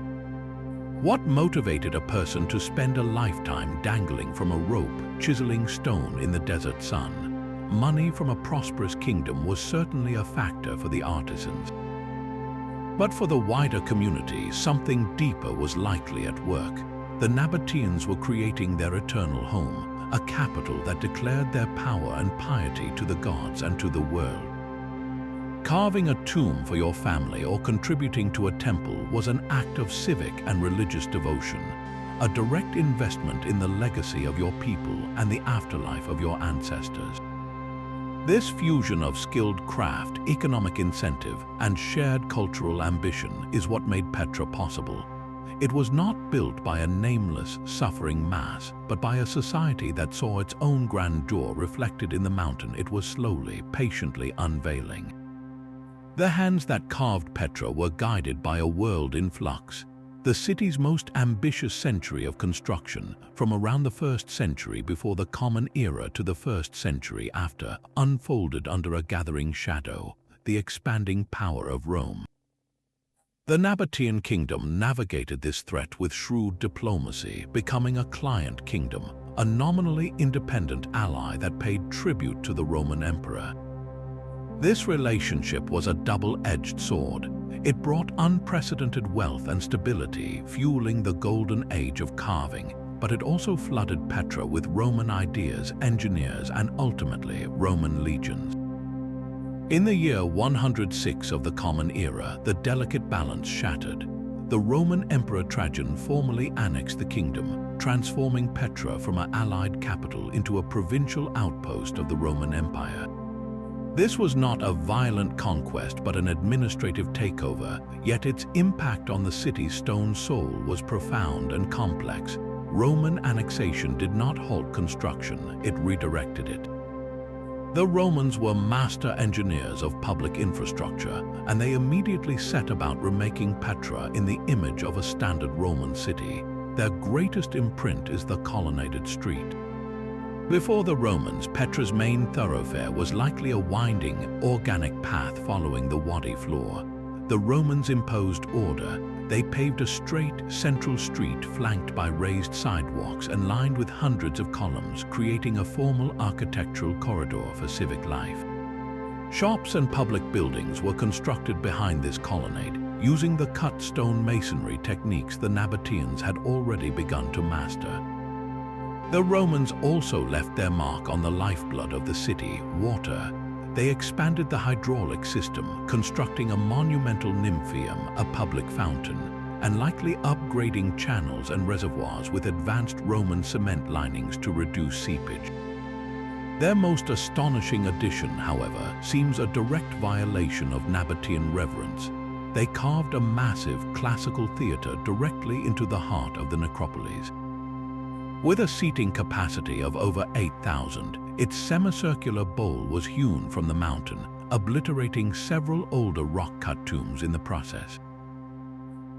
What motivated a person to spend a lifetime dangling from a rope, chiseling stone in the desert sun? Money from a prosperous kingdom was certainly a factor for the artisans. But for the wider community, something deeper was likely at work. The Nabataeans were creating their eternal home, a capital that declared their power and piety to the gods and to the world. Carving a tomb for your family or contributing to a temple was an act of civic and religious devotion, a direct investment in the legacy of your people and the afterlife of your ancestors. This fusion of skilled craft, economic incentive, and shared cultural ambition is what made Petra possible. It was not built by a nameless, suffering mass, but by a society that saw its own grandeur reflected in the mountain it was slowly, patiently unveiling. The hands that carved Petra were guided by a world in flux. The city's most ambitious century of construction, from around the 1st century before the Common Era to the 1st century after, unfolded under a gathering shadow, the expanding power of Rome. The Nabataean kingdom navigated this threat with shrewd diplomacy, becoming a client kingdom, a nominally independent ally that paid tribute to the Roman emperor. This relationship was a double-edged sword. It brought unprecedented wealth and stability, fueling the golden age of carving, but it also flooded Petra with Roman ideas, engineers, and ultimately Roman legions. In the year 106 of the Common Era, the delicate balance shattered. The Roman Emperor Trajan formally annexed the kingdom, transforming Petra from an allied capital into a provincial outpost of the Roman Empire. This was not a violent conquest but an administrative takeover, yet its impact on the city's stone soul was profound and complex. Roman annexation did not halt construction, it redirected it. The Romans were master engineers of public infrastructure, and they immediately set about remaking Petra in the image of a standard Roman city. Their greatest imprint is the colonnaded street. Before the Romans, Petra's main thoroughfare was likely a winding, organic path following the wadi floor. The Romans imposed order. They paved a straight, central street flanked by raised sidewalks and lined with hundreds of columns, creating a formal architectural corridor for civic life. Shops and public buildings were constructed behind this colonnade, using the cut stone masonry techniques the Nabataeans had already begun to master. The Romans also left their mark on the lifeblood of the city, water. They expanded the hydraulic system, constructing a monumental nymphaeum, a public fountain, and likely upgrading channels and reservoirs with advanced Roman cement linings to reduce seepage. Their most astonishing addition, however, seems a direct violation of Nabataean reverence. They carved a massive classical theatre directly into the heart of the necropolis. With a seating capacity of over 8,000, its semicircular bowl was hewn from the mountain, obliterating several older rock-cut tombs in the process.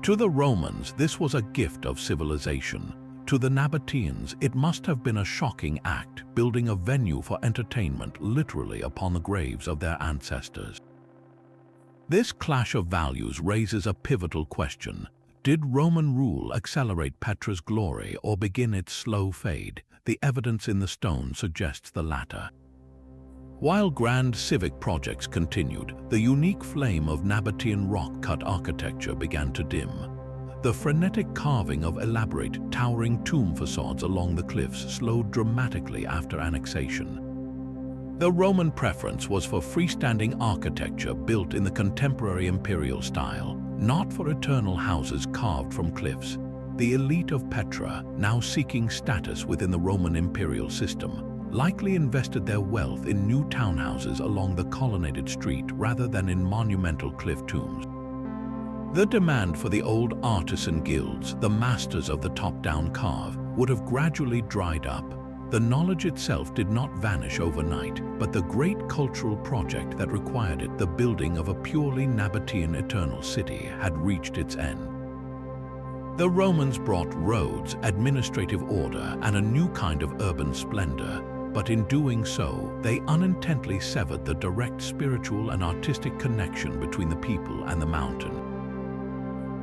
To the Romans, this was a gift of civilization. To the Nabataeans, it must have been a shocking act, building a venue for entertainment literally upon the graves of their ancestors. This clash of values raises a pivotal question. Did Roman rule accelerate Petra's glory or begin its slow fade? The evidence in the stone suggests the latter. While grand civic projects continued, the unique flame of Nabataean rock-cut architecture began to dim. The frenetic carving of elaborate, towering tomb facades along the cliffs slowed dramatically after annexation. The Roman preference was for freestanding architecture built in the contemporary imperial style, not for eternal houses carved from cliffs. The elite of Petra, now seeking status within the Roman imperial system, likely invested their wealth in new townhouses along the colonnaded street rather than in monumental cliff tombs. The demand for the old artisan guilds, the masters of the top-down carve, would have gradually dried up. The knowledge itself did not vanish overnight, but the great cultural project that required it, the building of a purely Nabataean eternal city, had reached its end. The Romans brought roads, administrative order, and a new kind of urban splendor, but in doing so, they unintentionally severed the direct spiritual and artistic connection between the people and the mountain.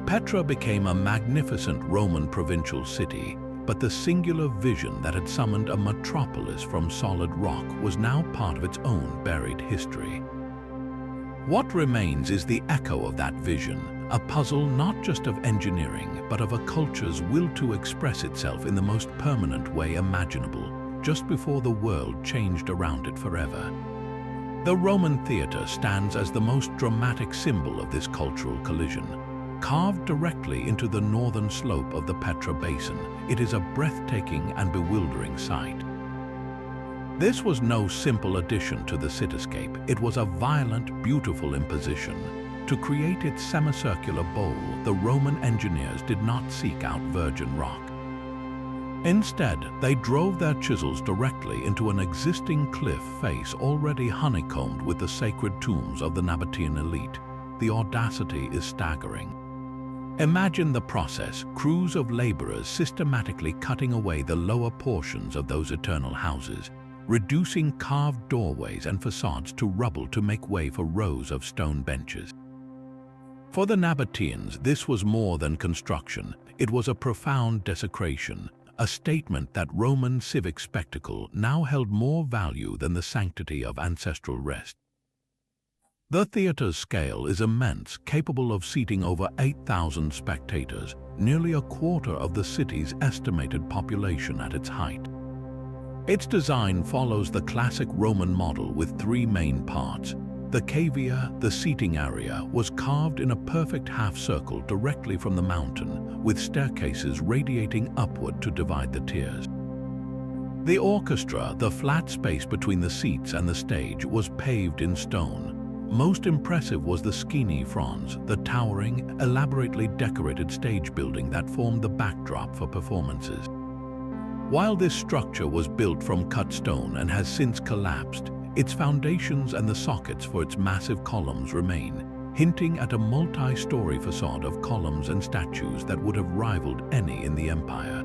Petra became a magnificent Roman provincial city, but the singular vision that had summoned a metropolis from solid rock was now part of its own buried history. What remains is the echo of that vision, a puzzle not just of engineering, but of a culture's will to express itself in the most permanent way imaginable, just before the world changed around it forever. The Roman theatre stands as the most dramatic symbol of this cultural collision. Carved directly into the northern slope of the Petra basin, it is a breathtaking and bewildering sight. This was no simple addition to the cityscape. It was a violent, beautiful imposition. To create its semicircular bowl, the Roman engineers did not seek out virgin rock. Instead, they drove their chisels directly into an existing cliff face already honeycombed with the sacred tombs of the Nabataean elite. The audacity is staggering. Imagine the process: crews of laborers systematically cutting away the lower portions of those eternal houses, reducing carved doorways and facades to rubble to make way for rows of stone benches. For the Nabataeans, this was more than construction. It was a profound desecration, a statement that Roman civic spectacle now held more value than the sanctity of ancestral rest. The theatre's scale is immense, capable of seating over 8,000 spectators, nearly a quarter of the city's estimated population at its height. Its design follows the classic Roman model with three main parts. The cavea, the seating area, was carved in a perfect half-circle directly from the mountain, with staircases radiating upward to divide the tiers. The orchestra, the flat space between the seats and the stage, was paved in stone. Most impressive was the skene fronds, the towering, elaborately decorated stage building that formed the backdrop for performances. While this structure was built from cut stone and has since collapsed, its foundations and the sockets for its massive columns remain, hinting at a multi-story facade of columns and statues that would have rivaled any in the empire.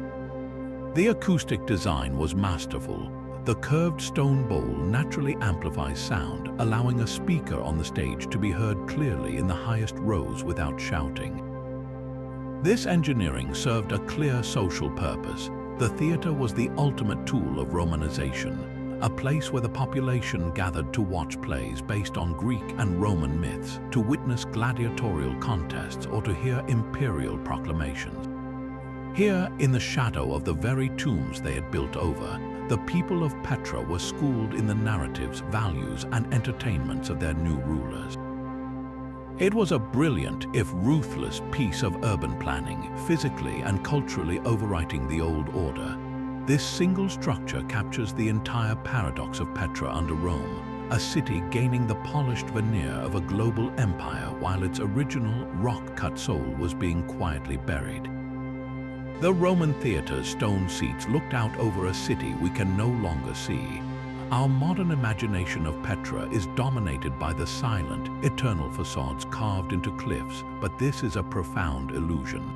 The acoustic design was masterful. The curved stone bowl naturally amplifies sound, allowing a speaker on the stage to be heard clearly in the highest rows without shouting. This engineering served a clear social purpose. The theatre was the ultimate tool of Romanization, a place where the population gathered to watch plays based on Greek and Roman myths, to witness gladiatorial contests, or to hear imperial proclamations. Here, in the shadow of the very tombs they had built over, the people of Petra were schooled in the narratives, values, and entertainments of their new rulers. It was a brilliant, if ruthless, piece of urban planning, physically and culturally overwriting the old order. This single structure captures the entire paradox of Petra under Rome, a city gaining the polished veneer of a global empire while its original, rock-cut soul was being quietly buried. The Roman theatre's stone seats looked out over a city we can no longer see. Our modern imagination of Petra is dominated by the silent, eternal facades carved into cliffs, but this is a profound illusion.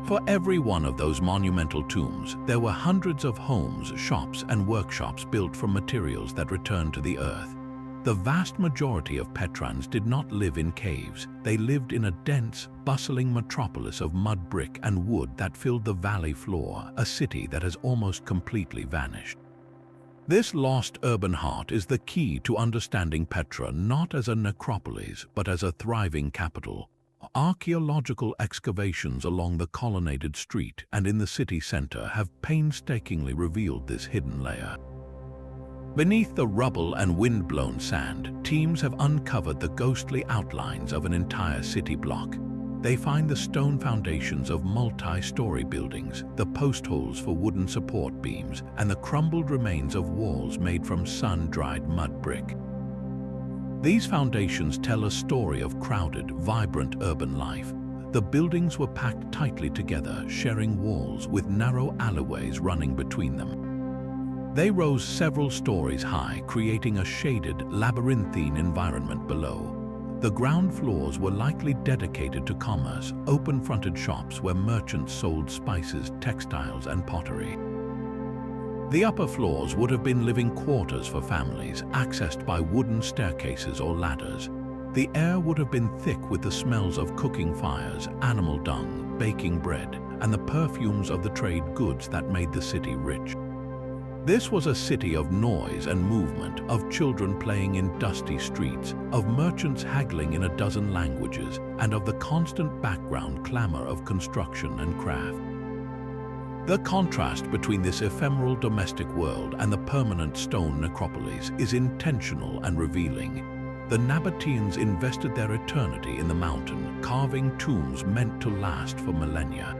For every one of those monumental tombs, there were hundreds of homes, shops, and workshops built from materials that returned to the earth. The vast majority of Petrans did not live in caves. They lived in a dense, bustling metropolis of mud, brick, and wood that filled the valley floor, a city that has almost completely vanished. This lost urban heart is the key to understanding Petra not as a necropolis, but as a thriving capital. Archaeological excavations along the colonnaded street and in the city center have painstakingly revealed this hidden layer. Beneath the rubble and wind-blown sand, teams have uncovered the ghostly outlines of an entire city block. They find the stone foundations of multi-story buildings, the post holes for wooden support beams, and the crumbled remains of walls made from sun-dried mud brick. These foundations tell a story of crowded, vibrant urban life. The buildings were packed tightly together, sharing walls with narrow alleyways running between them. They rose several stories high, creating a shaded, labyrinthine environment below. The ground floors were likely dedicated to commerce, open-fronted shops where merchants sold spices, textiles, and pottery. The upper floors would have been living quarters for families, accessed by wooden staircases or ladders. The air would have been thick with the smells of cooking fires, animal dung, baking bread, and the perfumes of the trade goods that made the city rich. This was a city of noise and movement, of children playing in dusty streets, of merchants haggling in a dozen languages, and of the constant background clamor of construction and craft. The contrast between this ephemeral domestic world and the permanent stone necropolis is intentional and revealing. The Nabataeans invested their eternity in the mountain, carving tombs meant to last for millennia.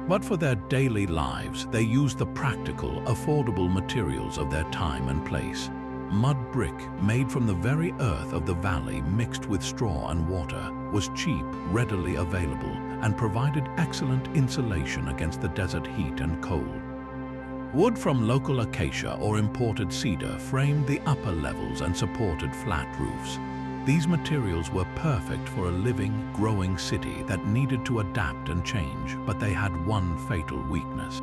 But for their daily lives, they used the practical, affordable materials of their time and place. Mud brick, made from the very earth of the valley mixed with straw and water, was cheap, readily available, and provided excellent insulation against the desert heat and cold. Wood from local acacia or imported cedar framed the upper levels and supported flat roofs. These materials were perfect for a living, growing city that needed to adapt and change, but they had one fatal weakness.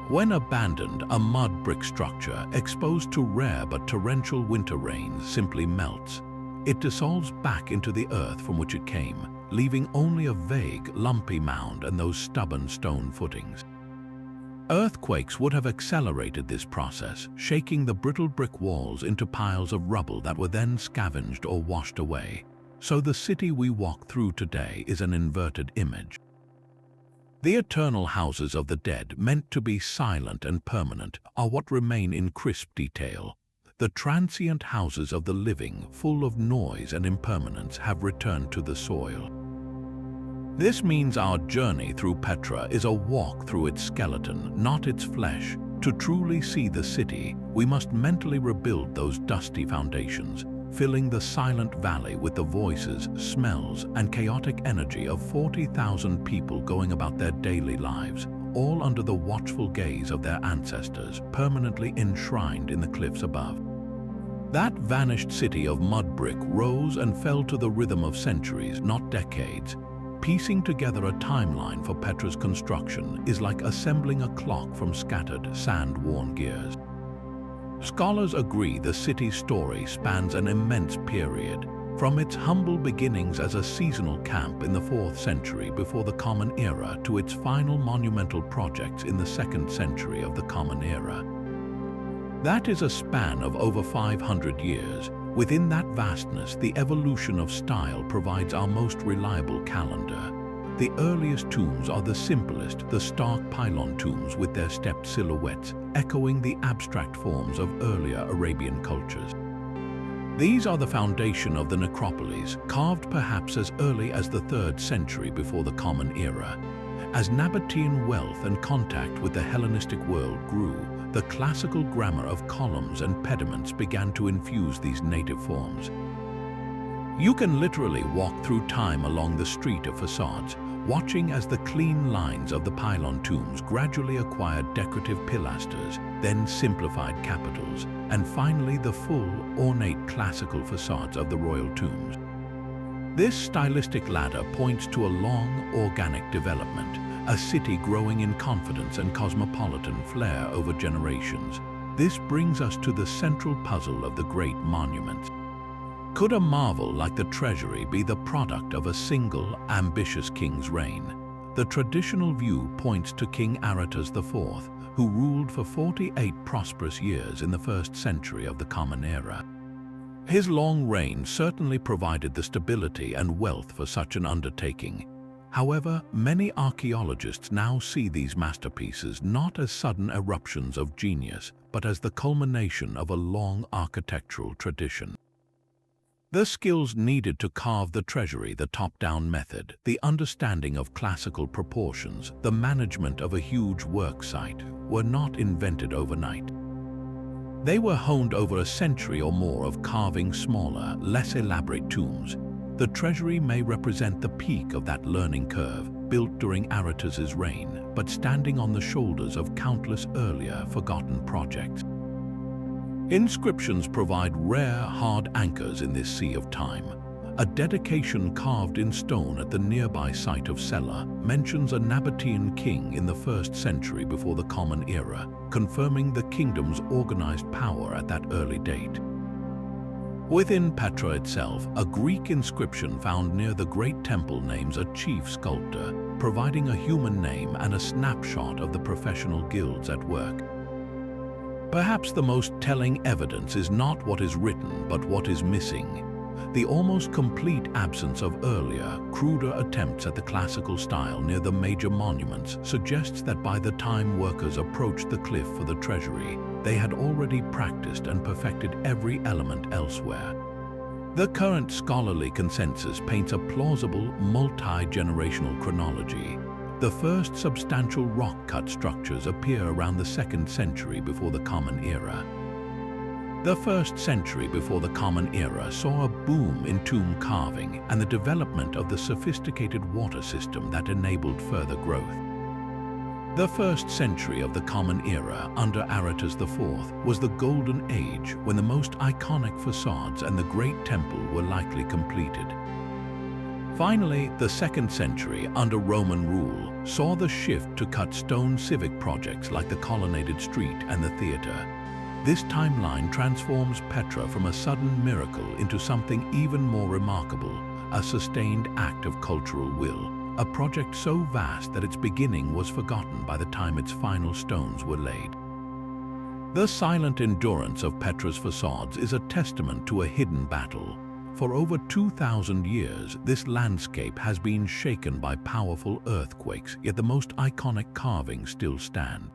When abandoned, a mud brick structure, exposed to rare but torrential winter rains, simply melts. It dissolves back into the earth from which it came, leaving only a vague, lumpy mound and those stubborn stone footings. Earthquakes would have accelerated this process, shaking the brittle brick walls into piles of rubble that were then scavenged or washed away. So the city we walk through today is an inverted image. The eternal houses of the dead, meant to be silent and permanent, are what remain in crisp detail. The transient houses of the living, full of noise and impermanence, have returned to the soil. This means our journey through Petra is a walk through its skeleton, not its flesh. To truly see the city, we must mentally rebuild those dusty foundations, filling the silent valley with the voices, smells, and chaotic energy of 40,000 people going about their daily lives, all under the watchful gaze of their ancestors, permanently enshrined in the cliffs above. That vanished city of mud brick rose and fell to the rhythm of centuries, not decades. Piecing together a timeline for Petra's construction is like assembling a clock from scattered, sand-worn gears. Scholars agree the city's story spans an immense period, from its humble beginnings as a seasonal camp in the 4th century before the Common Era to its final monumental projects in the 2nd century of the Common Era. That is a span of over 500 years. Within that vastness, the evolution of style provides our most reliable calendar. The earliest tombs are the simplest, the stark pylon tombs with their stepped silhouettes, echoing the abstract forms of earlier Arabian cultures. These are the foundation of the necropolis, carved perhaps as early as the 3rd century before the Common Era. As Nabataean wealth and contact with the Hellenistic world grew, the classical grammar of columns and pediments began to infuse these native forms. You can literally walk through time along the street of facades, watching as the clean lines of the pylon tombs gradually acquired decorative pilasters, then simplified capitals, and finally the full, ornate classical facades of the royal tombs. This stylistic ladder points to a long, organic development, a city growing in confidence and cosmopolitan flair over generations. This brings us to the central puzzle of the great monuments. Could a marvel like the treasury be the product of a single, ambitious king's reign? The traditional view points to King Aretas IV, who ruled for 48 prosperous years in the 1st century of the Common Era. His long reign certainly provided the stability and wealth for such an undertaking. However, many archaeologists now see these masterpieces not as sudden eruptions of genius, but as the culmination of a long architectural tradition. The skills needed to carve the treasury, the top-down method, the understanding of classical proportions, the management of a huge work site, were not invented overnight. They were honed over a century or more of carving smaller, less elaborate tombs. The treasury may represent the peak of that learning curve, built during Aratus's reign, but standing on the shoulders of countless earlier forgotten projects. Inscriptions provide rare, hard anchors in this sea of time. A dedication carved in stone at the nearby site of Sela mentions a Nabataean king in the 1st century before the Common Era, confirming the kingdom's organized power at that early date. Within Petra itself, a Greek inscription found near the Great Temple names a chief sculptor, providing a human name and a snapshot of the professional guilds at work. Perhaps the most telling evidence is not what is written, but what is missing. The almost complete absence of earlier, cruder attempts at the classical style near the major monuments suggests that by the time workers approached the cliff for the treasury, they had already practiced and perfected every element elsewhere. The current scholarly consensus paints a plausible, multi-generational chronology. The first substantial rock-cut structures appear around the 2nd century before the Common Era. The 1st century before the Common Era saw a boom in tomb carving and the development of the sophisticated water system that enabled further growth. The 1st century of the Common Era under Aratus IV was the golden age when the most iconic facades and the Great Temple were likely completed. Finally, the 2nd century under Roman rule saw the shift to cut stone civic projects like the colonnaded street and the theatre. This timeline transforms Petra from a sudden miracle into something even more remarkable, a sustained act of cultural will, a project so vast that its beginning was forgotten by the time its final stones were laid. The silent endurance of Petra's facades is a testament to a hidden battle. For over 2,000 years, this landscape has been shaken by powerful earthquakes, yet the most iconic carvings still stand.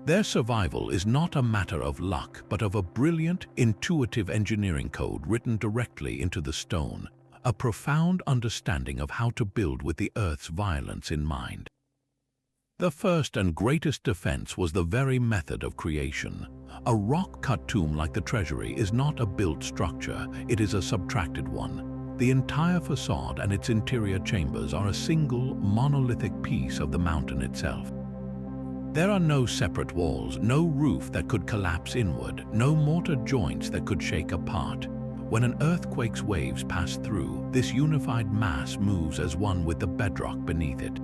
Their survival is not a matter of luck, but of a brilliant, intuitive engineering code written directly into the stone, a profound understanding of how to build with the earth's violence in mind. The first and greatest defense was the very method of creation. A rock-cut tomb like the treasury is not a built structure, it is a subtracted one. The entire facade and its interior chambers are a single, monolithic piece of the mountain itself. There are no separate walls, no roof that could collapse inward, no mortar joints that could shake apart. When an earthquake's waves pass through, this unified mass moves as one with the bedrock beneath it.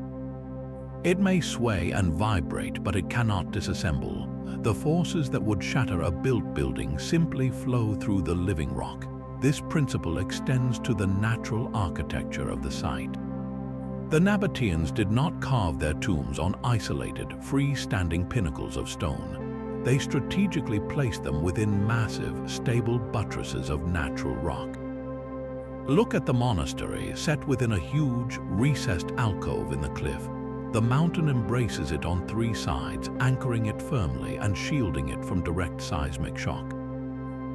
It may sway and vibrate, but it cannot disassemble. The forces that would shatter a built building simply flow through the living rock. This principle extends to the natural architecture of the site. The Nabataeans did not carve their tombs on isolated, freestanding pinnacles of stone. They strategically placed them within massive, stable buttresses of natural rock. Look at the monastery set within a huge, recessed alcove in the cliff. The mountain embraces it on 3 sides, anchoring it firmly and shielding it from direct seismic shock.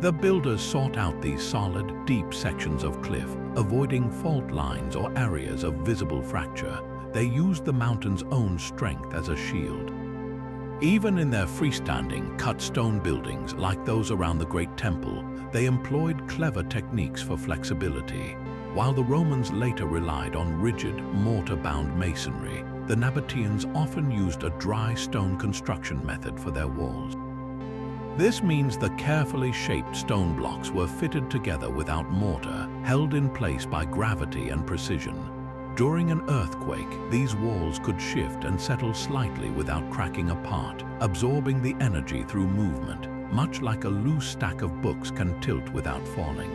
The builders sought out these solid, deep sections of cliff, avoiding fault lines or areas of visible fracture. They used the mountain's own strength as a shield. Even in their freestanding, cut stone buildings, like those around the Great Temple, they employed clever techniques for flexibility. While the Romans later relied on rigid, mortar-bound masonry, the Nabataeans often used a dry stone construction method for their walls. This means the carefully shaped stone blocks were fitted together without mortar, held in place by gravity and precision. During an earthquake, these walls could shift and settle slightly without cracking apart, absorbing the energy through movement, much like a loose stack of books can tilt without falling.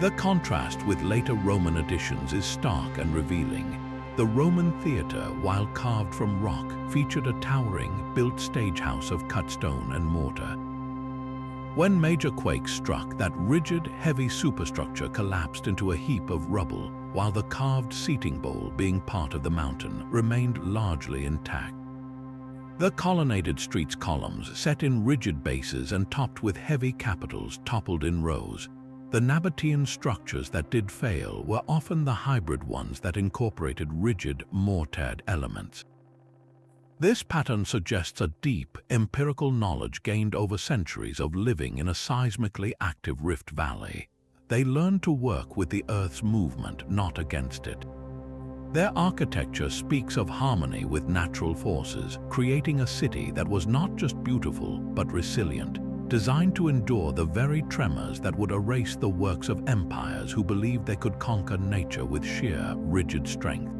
The contrast with later Roman additions is stark and revealing. The Roman theatre, while carved from rock, featured a towering, built stagehouse of cut stone and mortar. When major quakes struck, that rigid, heavy superstructure collapsed into a heap of rubble, while the carved seating bowl, being part of the mountain, remained largely intact. The colonnaded streets columns, set in rigid bases and topped with heavy capitals, toppled in rows. The Nabataean structures that did fail were often the hybrid ones that incorporated rigid, mortared elements. This pattern suggests a deep, empirical knowledge gained over centuries of living in a seismically active rift valley. They learned to work with the Earth's movement, not against it. Their architecture speaks of harmony with natural forces, creating a city that was not just beautiful but resilient, designed to endure the very tremors that would erase the works of empires who believed they could conquer nature with sheer, rigid strength.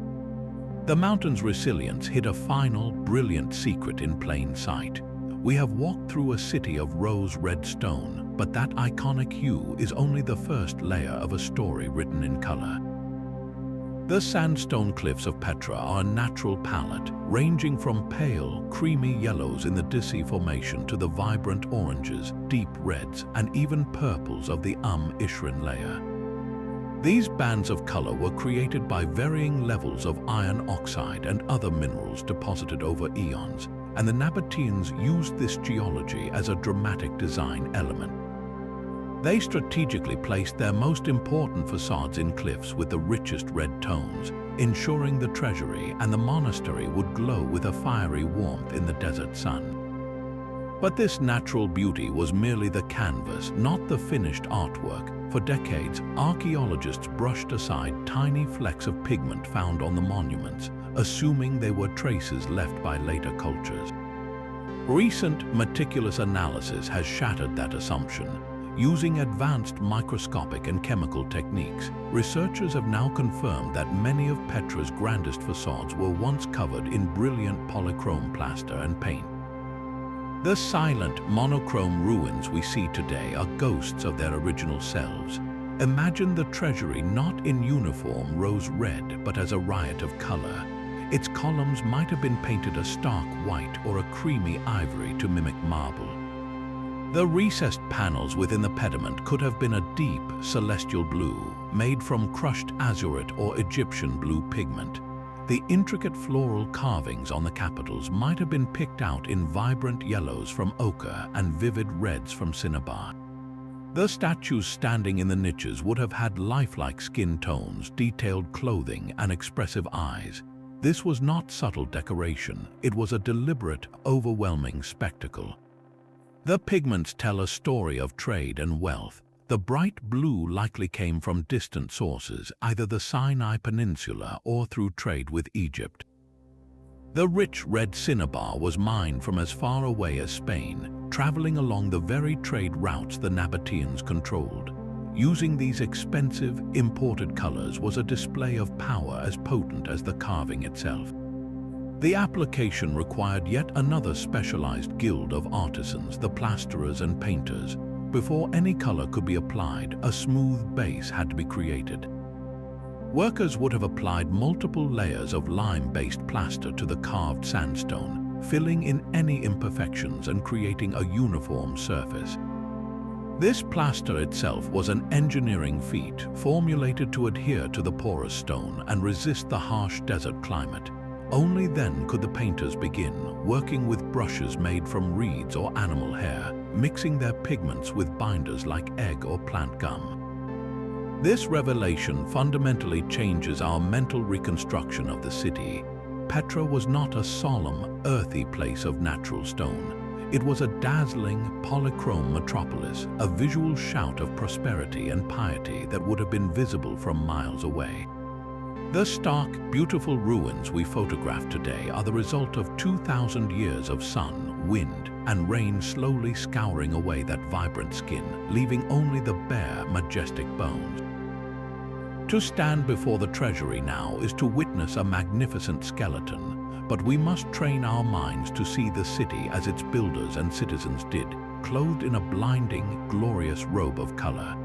The mountain's resilience hid a final, brilliant secret in plain sight. We have walked through a city of rose-red stone, but that iconic hue is only the first layer of a story written in color. The sandstone cliffs of Petra are a natural palette, ranging from pale, creamy yellows in the Dissy Formation to the vibrant oranges, deep reds, and even purples of the Ishrin layer. These bands of color were created by varying levels of iron oxide and other minerals deposited over eons, and the Nabataeans used this geology as a dramatic design element. They strategically placed their most important facades in cliffs with the richest red tones, ensuring the treasury and the monastery would glow with a fiery warmth in the desert sun. But this natural beauty was merely the canvas, not the finished artwork. For decades, archaeologists brushed aside tiny flecks of pigment found on the monuments, assuming they were traces left by later cultures. Recent, meticulous analysis has shattered that assumption. Using advanced microscopic and chemical techniques, researchers have now confirmed that many of Petra's grandest facades were once covered in brilliant polychrome plaster and paint. The silent, monochrome ruins we see today are ghosts of their original selves. Imagine the treasury not in uniform rose red, but as a riot of color. Its columns might have been painted a stark white or a creamy ivory to mimic marble. The recessed panels within the pediment could have been a deep, celestial blue, made from crushed azurite or Egyptian blue pigment. The intricate floral carvings on the capitals might have been picked out in vibrant yellows from ochre and vivid reds from cinnabar. The statues standing in the niches would have had lifelike skin tones, detailed clothing, and expressive eyes. This was not subtle decoration, it was a deliberate, overwhelming spectacle. The pigments tell a story of trade and wealth. The bright blue likely came from distant sources, either the Sinai Peninsula or through trade with Egypt. The rich red cinnabar was mined from as far away as Spain, traveling along the very trade routes the Nabataeans controlled. Using these expensive, imported colors was a display of power as potent as the carving itself. The application required yet another specialized guild of artisans, the plasterers and painters. Before any color could be applied, a smooth base had to be created. Workers would have applied multiple layers of lime-based plaster to the carved sandstone, filling in any imperfections and creating a uniform surface. This plaster itself was an engineering feat, formulated to adhere to the porous stone and resist the harsh desert climate. Only then could the painters begin, working with brushes made from reeds or animal hair, mixing their pigments with binders like egg or plant gum. This revelation fundamentally changes our mental reconstruction of the city. Petra was not a solemn, earthy place of natural stone. It was a dazzling, polychrome metropolis, a visual shout of prosperity and piety that would have been visible from miles away. The stark, beautiful ruins we photograph today are the result of 2,000 years of sun, wind, and rain slowly scouring away that vibrant skin, leaving only the bare, majestic bones. To stand before the treasury now is to witness a magnificent skeleton, but we must train our minds to see the city as its builders and citizens did, clothed in a blinding, glorious robe of color.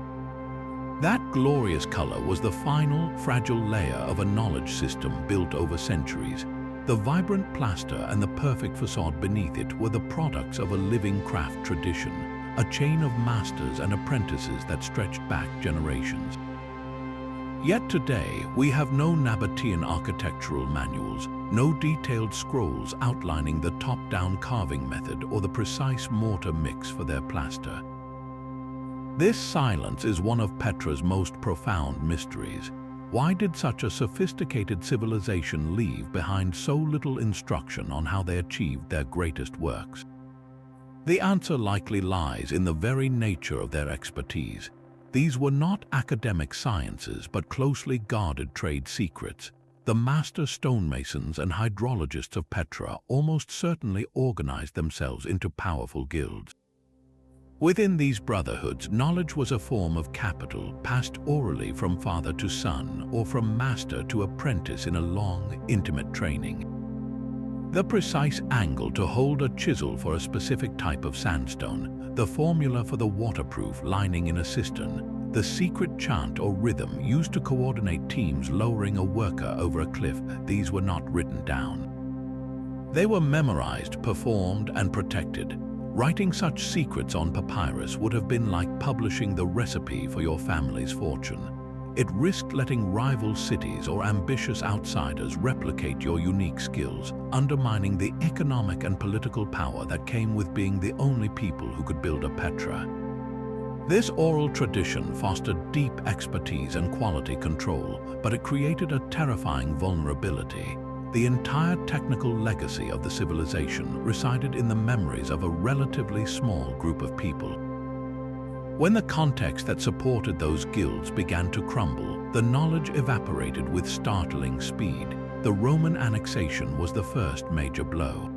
That glorious color was the final, fragile layer of a knowledge system built over centuries. The vibrant plaster and the perfect facade beneath it were the products of a living craft tradition, a chain of masters and apprentices that stretched back generations. Yet today, we have no Nabataean architectural manuals, no detailed scrolls outlining the top-down carving method or the precise mortar mix for their plaster. This silence is one of Petra's most profound mysteries. Why did such a sophisticated civilization leave behind so little instruction on how they achieved their greatest works? The answer likely lies in the very nature of their expertise. These were not academic sciences, but closely guarded trade secrets. The master stonemasons and hydrologists of Petra almost certainly organized themselves into powerful guilds. Within these brotherhoods, knowledge was a form of capital passed orally from father to son or from master to apprentice in a long, intimate training. The precise angle to hold a chisel for a specific type of sandstone, the formula for the waterproof lining in a cistern, the secret chant or rhythm used to coordinate teams lowering a worker over a cliff, these were not written down. They were memorized, performed, and protected. Writing such secrets on papyrus would have been like publishing the recipe for your family's fortune. It risked letting rival cities or ambitious outsiders replicate your unique skills, undermining the economic and political power that came with being the only people who could build a Petra. This oral tradition fostered deep expertise and quality control, but it created a terrifying vulnerability. The entire technical legacy of the civilization resided in the memories of a relatively small group of people. When the context that supported those guilds began to crumble, the knowledge evaporated with startling speed. The Roman annexation was the first major blow.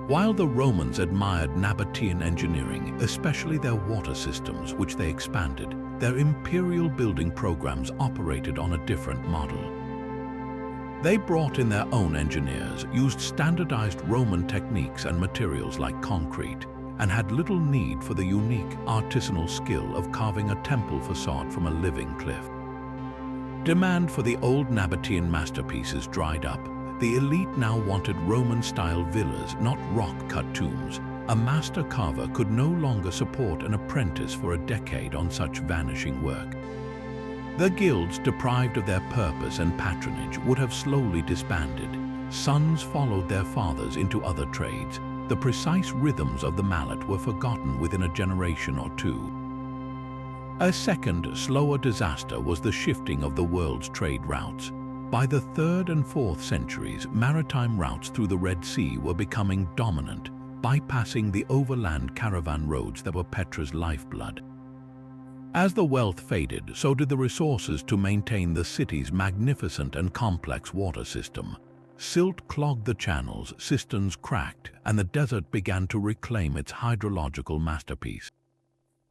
While the Romans admired Nabataean engineering, especially their water systems, which they expanded, their imperial building programs operated on a different model. They brought in their own engineers, used standardized Roman techniques and materials like concrete, and had little need for the unique artisanal skill of carving a temple facade from a living cliff. Demand for the old Nabataean masterpieces dried up. The elite now wanted Roman-style villas, not rock-cut tombs. A master carver could no longer support an apprentice for a decade on such vanishing work. The guilds, deprived of their purpose and patronage, would have slowly disbanded. Sons followed their fathers into other trades. The precise rhythms of the mallet were forgotten within a generation or two. A second, slower disaster was the shifting of the world's trade routes. By the 3rd and 4th centuries, maritime routes through the Red Sea were becoming dominant, bypassing the overland caravan roads that were Petra's lifeblood. As the wealth faded, so did the resources to maintain the city's magnificent and complex water system. Silt clogged the channels, cisterns cracked, and the desert began to reclaim its hydrological masterpiece.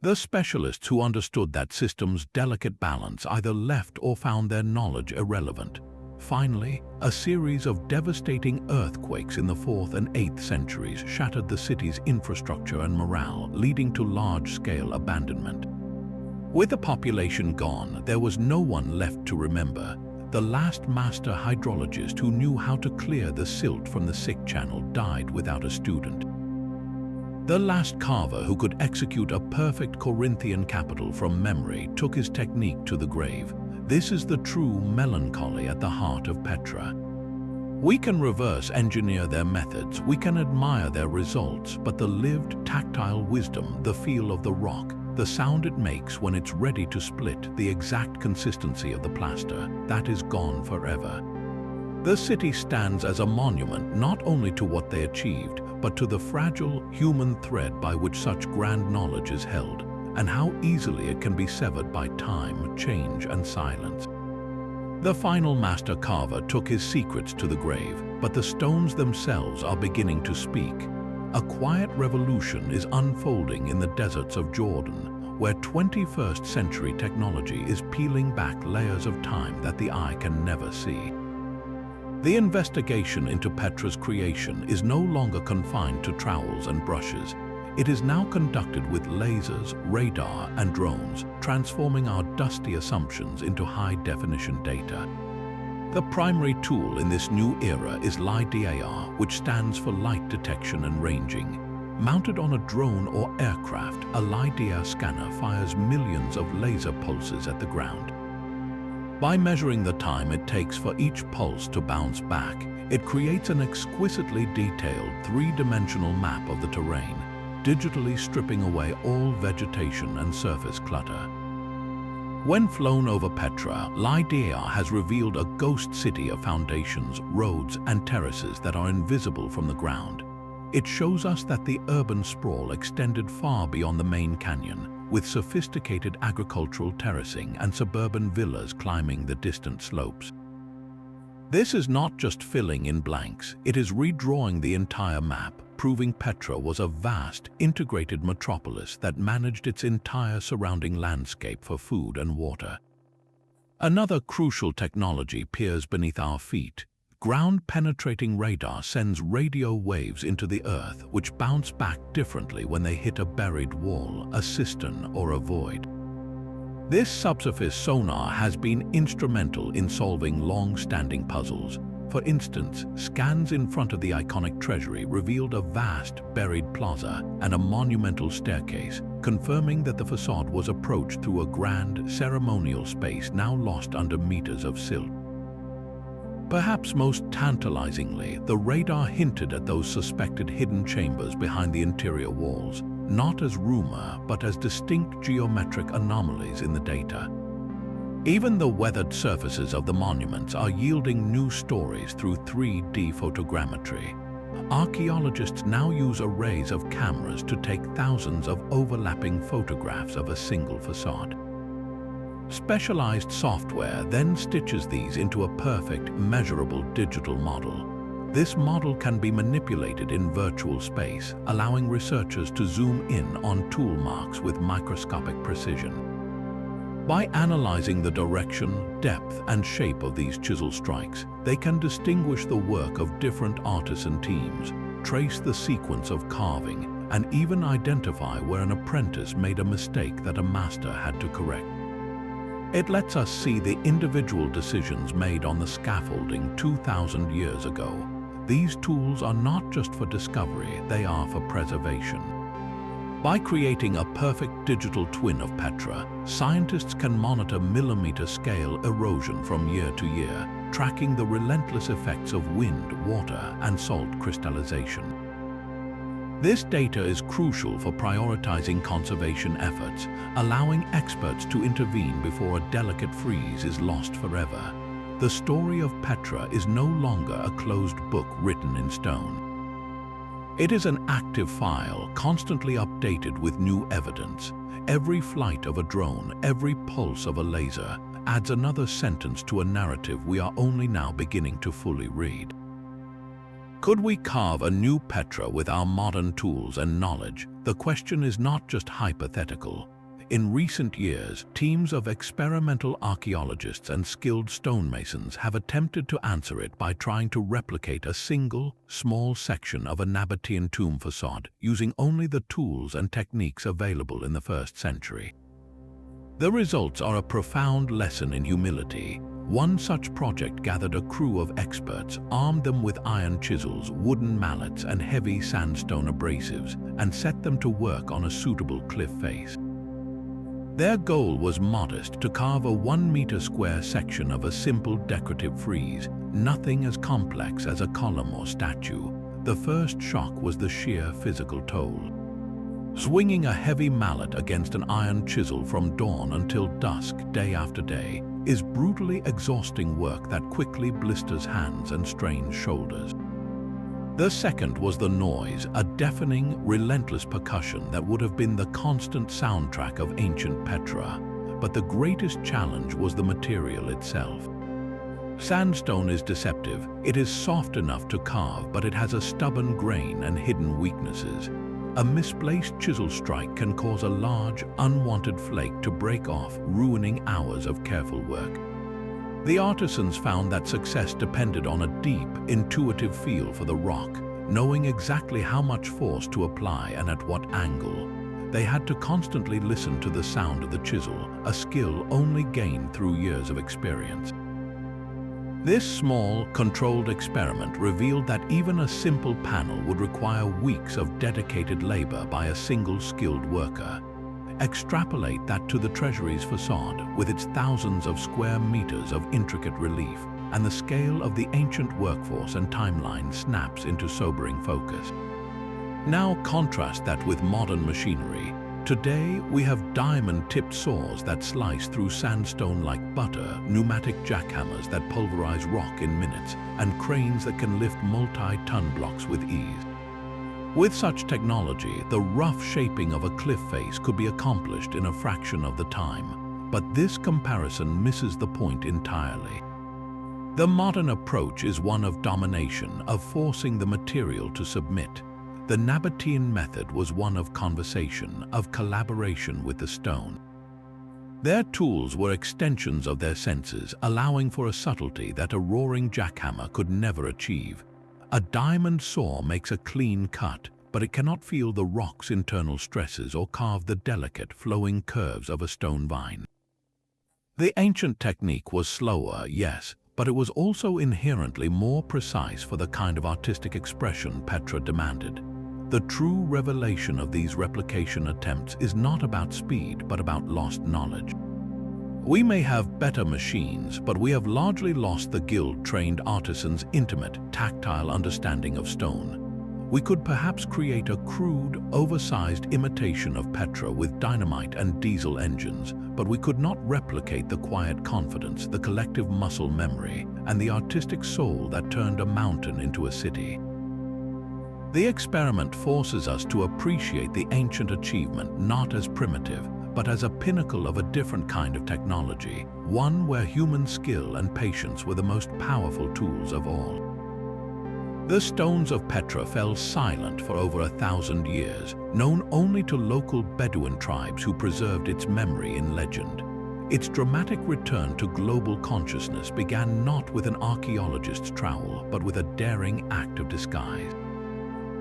The specialists who understood that system's delicate balance either left or found their knowledge irrelevant. Finally, a series of devastating earthquakes in the 4th and 8th centuries shattered the city's infrastructure and morale, leading to large-scale abandonment. With the population gone, there was no one left to remember. The last master hydrologist who knew how to clear the silt from the sick channel died without a student. The last carver who could execute a perfect Corinthian capital from memory took his technique to the grave. This is the true melancholy at the heart of Petra. We can reverse engineer their methods, we can admire their results, but the lived, tactile wisdom, the feel of the rock, the sound it makes when it's ready to split, the exact consistency of the plaster, that is gone forever. The city stands as a monument not only to what they achieved, but to the fragile human thread by which such grand knowledge is held, and how easily it can be severed by time, change, and silence. The final master carver took his secrets to the grave, but the stones themselves are beginning to speak. A quiet revolution is unfolding in the deserts of Jordan, where 21st century technology is peeling back layers of time that the eye can never see. The investigation into Petra's creation is no longer confined to trowels and brushes. It is now conducted with lasers, radar, and drones, transforming our dusty assumptions into high-definition data. The primary tool in this new era is LiDAR, which stands for light detection and ranging. Mounted on a drone or aircraft, a LiDAR scanner fires millions of laser pulses at the ground. By measuring the time it takes for each pulse to bounce back, it creates an exquisitely detailed three-dimensional map of the terrain, digitally stripping away all vegetation and surface clutter. When flown over Petra, LiDAR has revealed a ghost city of foundations, roads, and terraces that are invisible from the ground. It shows us that the urban sprawl extended far beyond the main canyon, with sophisticated agricultural terracing and suburban villas climbing the distant slopes. This is not just filling in blanks, it is redrawing the entire map, proving Petra was a vast, integrated metropolis that managed its entire surrounding landscape for food and water. Another crucial technology peers beneath our feet. Ground-penetrating radar sends radio waves into the earth which bounce back differently when they hit a buried wall, a cistern, or a void. This subsurface sonar has been instrumental in solving long-standing puzzles. For instance, scans in front of the iconic treasury revealed a vast, buried plaza and a monumental staircase, confirming that the facade was approached through a grand, ceremonial space now lost under meters of silt. Perhaps most tantalizingly, the radar hinted at those suspected hidden chambers behind the interior walls, not as rumor, but as distinct geometric anomalies in the data. Even the weathered surfaces of the monuments are yielding new stories through 3D photogrammetry. Archaeologists now use arrays of cameras to take thousands of overlapping photographs of a single facade. Specialized software then stitches these into a perfect, measurable digital model. This model can be manipulated in virtual space, allowing researchers to zoom in on tool marks with microscopic precision. By analyzing the direction, depth, and shape of these chisel strikes, they can distinguish the work of different artisan teams, trace the sequence of carving, and even identify where an apprentice made a mistake that a master had to correct. It lets us see the individual decisions made on the scaffolding 2,000 years ago. These tools are not just for discovery, they are for preservation. By creating a perfect digital twin of Petra, scientists can monitor millimeter-scale erosion from year to year, tracking the relentless effects of wind, water, and salt crystallization. This data is crucial for prioritizing conservation efforts, allowing experts to intervene before a delicate frieze is lost forever. The story of Petra is no longer a closed book written in stone. It is an active file, constantly updated with new evidence. Every flight of a drone, every pulse of a laser, adds another sentence to a narrative we are only now beginning to fully read. Could we carve a new Petra with our modern tools and knowledge? The question is not just hypothetical. In recent years, teams of experimental archaeologists and skilled stonemasons have attempted to answer it by trying to replicate a single, small section of a Nabataean tomb facade using only the tools and techniques available in the 1st century. The results are a profound lesson in humility. One such project gathered a crew of experts, armed them with iron chisels, wooden mallets, and heavy sandstone abrasives, and set them to work on a suitable cliff face. Their goal was modest, to carve a 1-meter square section of a simple decorative frieze, nothing as complex as a column or statue. The first shock was the sheer physical toll. Swinging a heavy mallet against an iron chisel from dawn until dusk, day after day, is brutally exhausting work that quickly blisters hands and strains shoulders. The second was the noise, a deafening, relentless percussion that would have been the constant soundtrack of ancient Petra. But the greatest challenge was the material itself. Sandstone is deceptive. It is soft enough to carve, but it has a stubborn grain and hidden weaknesses. A misplaced chisel strike can cause a large, unwanted flake to break off, ruining hours of careful work. The artisans found that success depended on a deep, intuitive feel for the rock, knowing exactly how much force to apply and at what angle. They had to constantly listen to the sound of the chisel, a skill only gained through years of experience. This small, controlled experiment revealed that even a simple panel would require weeks of dedicated labor by a single skilled worker. Extrapolate that to the treasury's facade with its thousands of square meters of intricate relief, and the scale of the ancient workforce and timeline snaps into sobering focus. Now contrast that with modern machinery. Today, we have diamond-tipped saws that slice through sandstone like butter, pneumatic jackhammers that pulverize rock in minutes, and cranes that can lift multi-ton blocks with ease. With such technology, the rough shaping of a cliff face could be accomplished in a fraction of the time. But this comparison misses the point entirely. The modern approach is one of domination, of forcing the material to submit. The Nabataean method was one of conversation, of collaboration with the stone. Their tools were extensions of their senses, allowing for a subtlety that a roaring jackhammer could never achieve. A diamond saw makes a clean cut, but it cannot feel the rock's internal stresses or carve the delicate, flowing curves of a stone vine. The ancient technique was slower, yes, but it was also inherently more precise for the kind of artistic expression Petra demanded. The true revelation of these replication attempts is not about speed, but about lost knowledge. We may have better machines, but we have largely lost the guild-trained artisan's intimate, tactile understanding of stone. We could perhaps create a crude, oversized imitation of Petra with dynamite and diesel engines, but we could not replicate the quiet confidence, the collective muscle memory, and the artistic soul that turned a mountain into a city. The experiment forces us to appreciate the ancient achievement not as primitive, but as a pinnacle of a different kind of technology, one where human skill and patience were the most powerful tools of all. The stones of Petra fell silent for over 1,000 years, known only to local Bedouin tribes who preserved its memory in legend. Its dramatic return to global consciousness began not with an archaeologist's trowel, but with a daring act of disguise.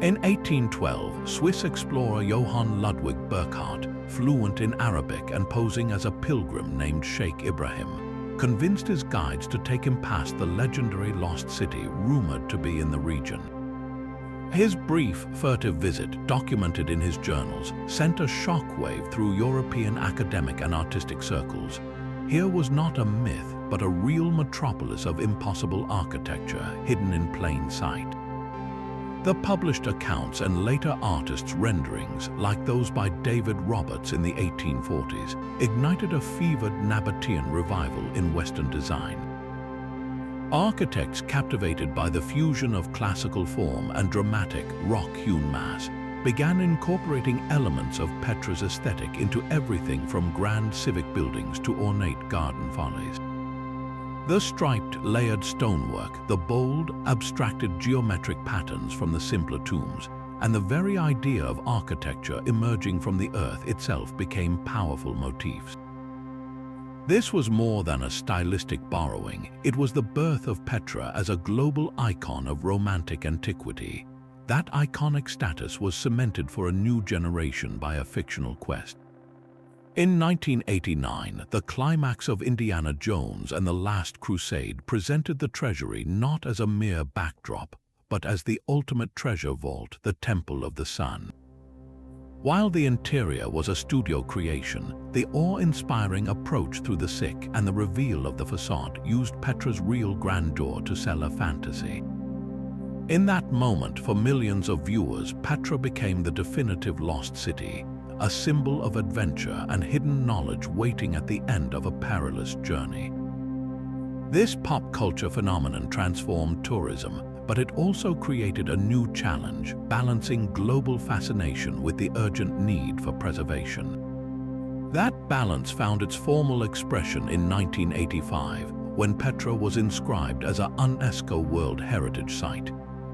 In 1812, Swiss explorer Johann Ludwig Burckhardt, fluent in Arabic and posing as a pilgrim named Sheikh Ibrahim, convinced his guides to take him past the legendary lost city rumored to be in the region. His brief, furtive visit, documented in his journals, sent a shockwave through European academic and artistic circles. Here was not a myth, but a real metropolis of impossible architecture hidden in plain sight. The published accounts and later artists' renderings, like those by David Roberts in the 1840s, ignited a fevered Nabataean revival in Western design. Architects captivated by the fusion of classical form and dramatic, rock-hewn mass began incorporating elements of Petra's aesthetic into everything from grand civic buildings to ornate garden follies. The striped, layered stonework, the bold, abstracted geometric patterns from the simpler tombs, and the very idea of architecture emerging from the earth itself became powerful motifs. This was more than a stylistic borrowing. It was the birth of Petra as a global icon of romantic antiquity. That iconic status was cemented for a new generation by a fictional quest. In 1989, the climax of Indiana Jones and the Last Crusade presented the treasury not as a mere backdrop, but as the ultimate treasure vault, the Temple of the Sun. While the interior was a studio creation, the awe-inspiring approach through the sick and the reveal of the facade used Petra's real grandeur to sell a fantasy. In that moment, for millions of viewers, Petra became the definitive lost city, a symbol of adventure and hidden knowledge waiting at the end of a perilous journey. This pop culture phenomenon transformed tourism, but it also created a new challenge, balancing global fascination with the urgent need for preservation. That balance found its formal expression in 1985, when Petra was inscribed as a UNESCO World Heritage Site.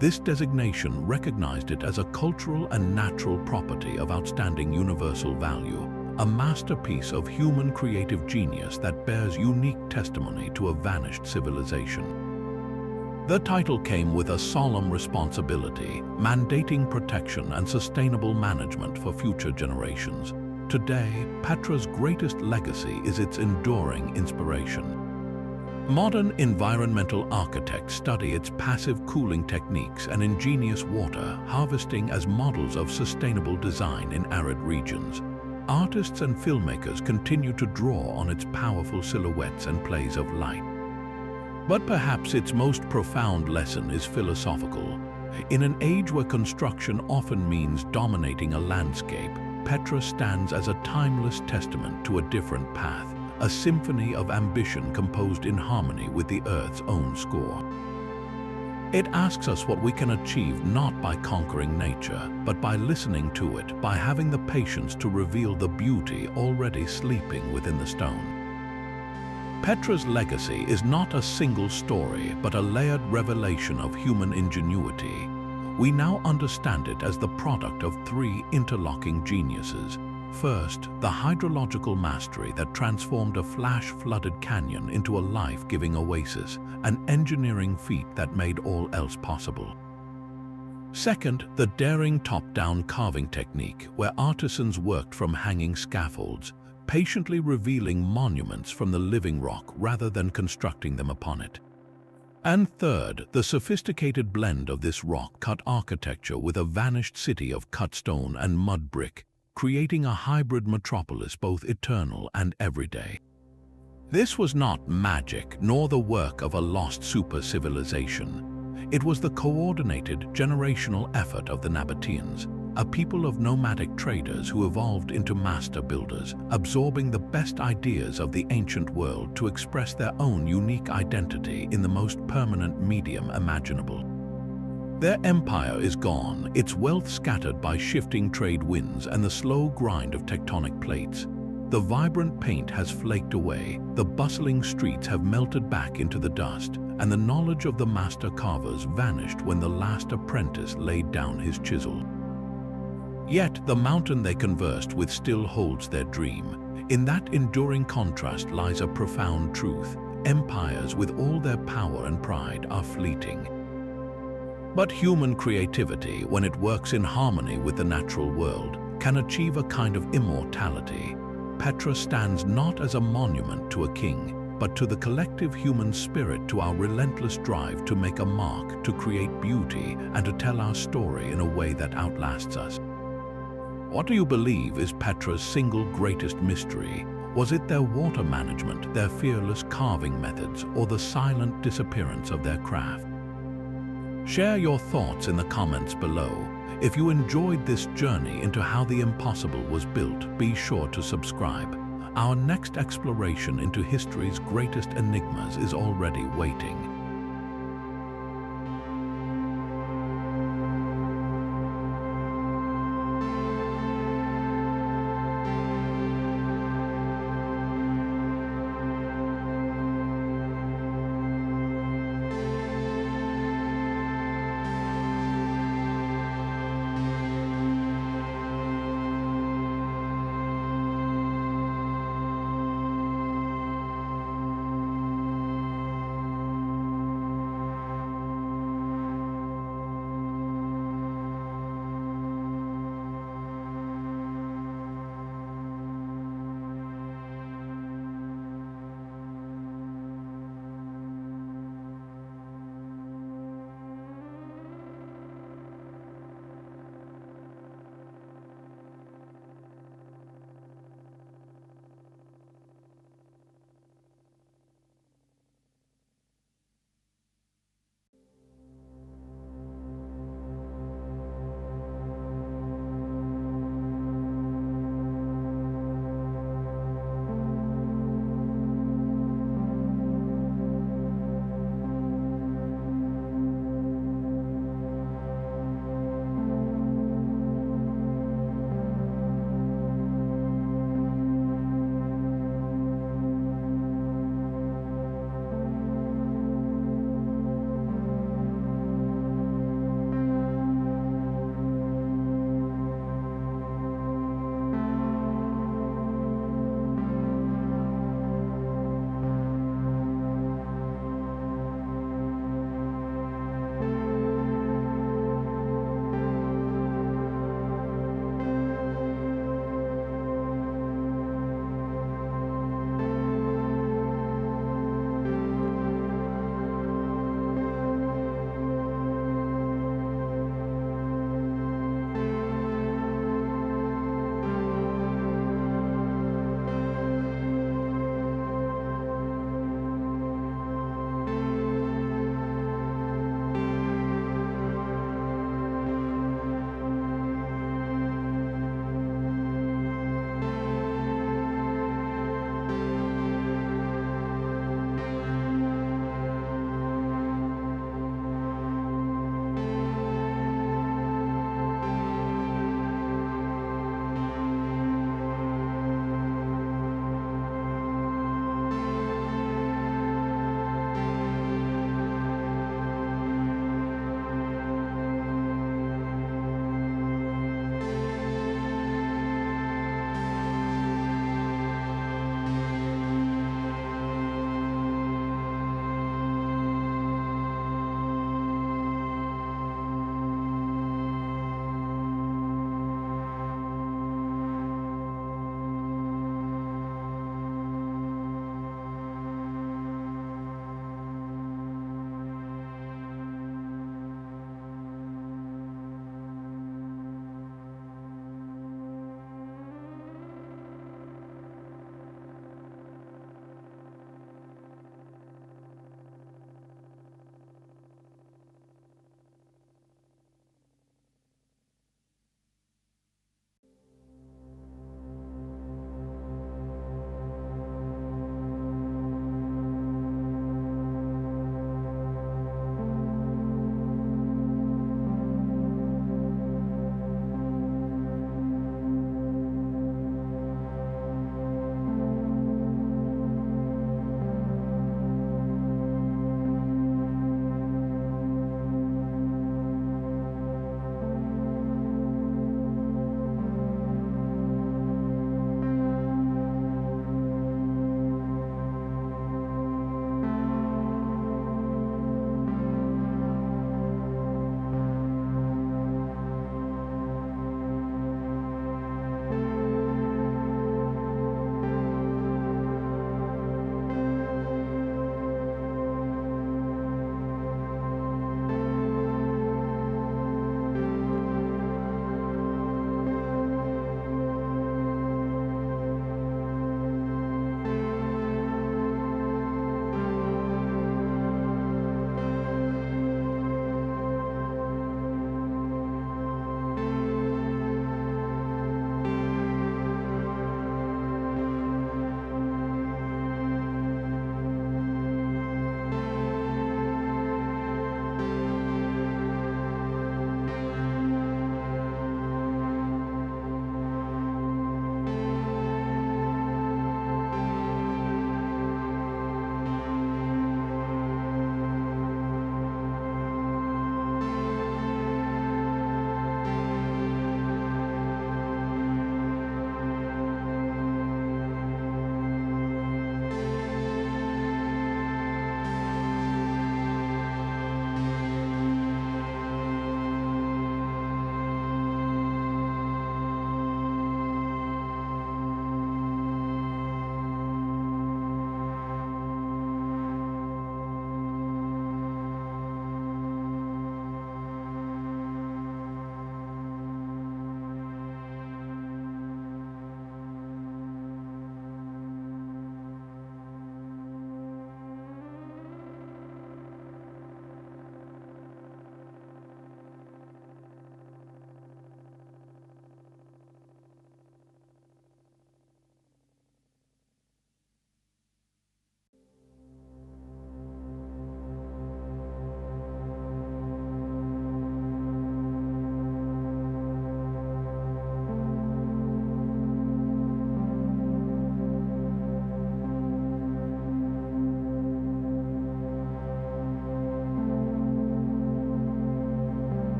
This designation recognized it as a cultural and natural property of outstanding universal value, a masterpiece of human creative genius that bears unique testimony to a vanished civilization. The title came with a solemn responsibility, mandating protection and sustainable management for future generations. Today, Petra's greatest legacy is its enduring inspiration. Modern environmental architects study its passive cooling techniques and ingenious water harvesting as models of sustainable design in arid regions. artists and filmmakers continue to draw on its powerful silhouettes and plays of light. But perhaps its most profound lesson is philosophical. In an age where construction often means dominating a landscape, Petra stands as a timeless testament to a different path, a symphony of ambition composed in harmony with the Earth's own score. It asks us what we can achieve not by conquering nature, but by listening to it, by having the patience to reveal the beauty already sleeping within the stone. Petra's legacy is not a single story, but a layered revelation of human ingenuity. We now understand it as the product of three interlocking geniuses. First, the hydrological mastery that transformed a flash-flooded canyon into a life-giving oasis, an engineering feat that made all else possible. Second, the daring top-down carving technique, where artisans worked from hanging scaffolds, patiently revealing monuments from the living rock rather than constructing them upon it. And third, the sophisticated blend of this rock-cut architecture with a vanished city of cut stone and mud brick, creating a hybrid metropolis both eternal and everyday. This was not magic, nor the work of a lost super-civilization. It was the coordinated generational effort of the Nabataeans, a people of nomadic traders who evolved into master builders, absorbing the best ideas of the ancient world to express their own unique identity in the most permanent medium imaginable. Their empire is gone, its wealth scattered by shifting trade winds and the slow grind of tectonic plates. The vibrant paint has flaked away, the bustling streets have melted back into the dust, and the knowledge of the master carvers vanished when the last apprentice laid down his chisel. Yet the mountain they conversed with still holds their dream. In that enduring contrast lies a profound truth. Empires with all their power and pride are fleeting. But human creativity, when it works in harmony with the natural world, can achieve a kind of immortality. Petra stands not as a monument to a king, but to the collective human spirit, to our relentless drive to make a mark, to create beauty, and to tell our story in a way that outlasts us. What do you believe is Petra's single greatest mystery? Was it their water management, their fearless carving methods, or the silent disappearance of their craft? Share your thoughts in the comments below. If you enjoyed this journey into how the impossible was built, be sure to subscribe. Our next exploration into history's greatest enigmas is already waiting.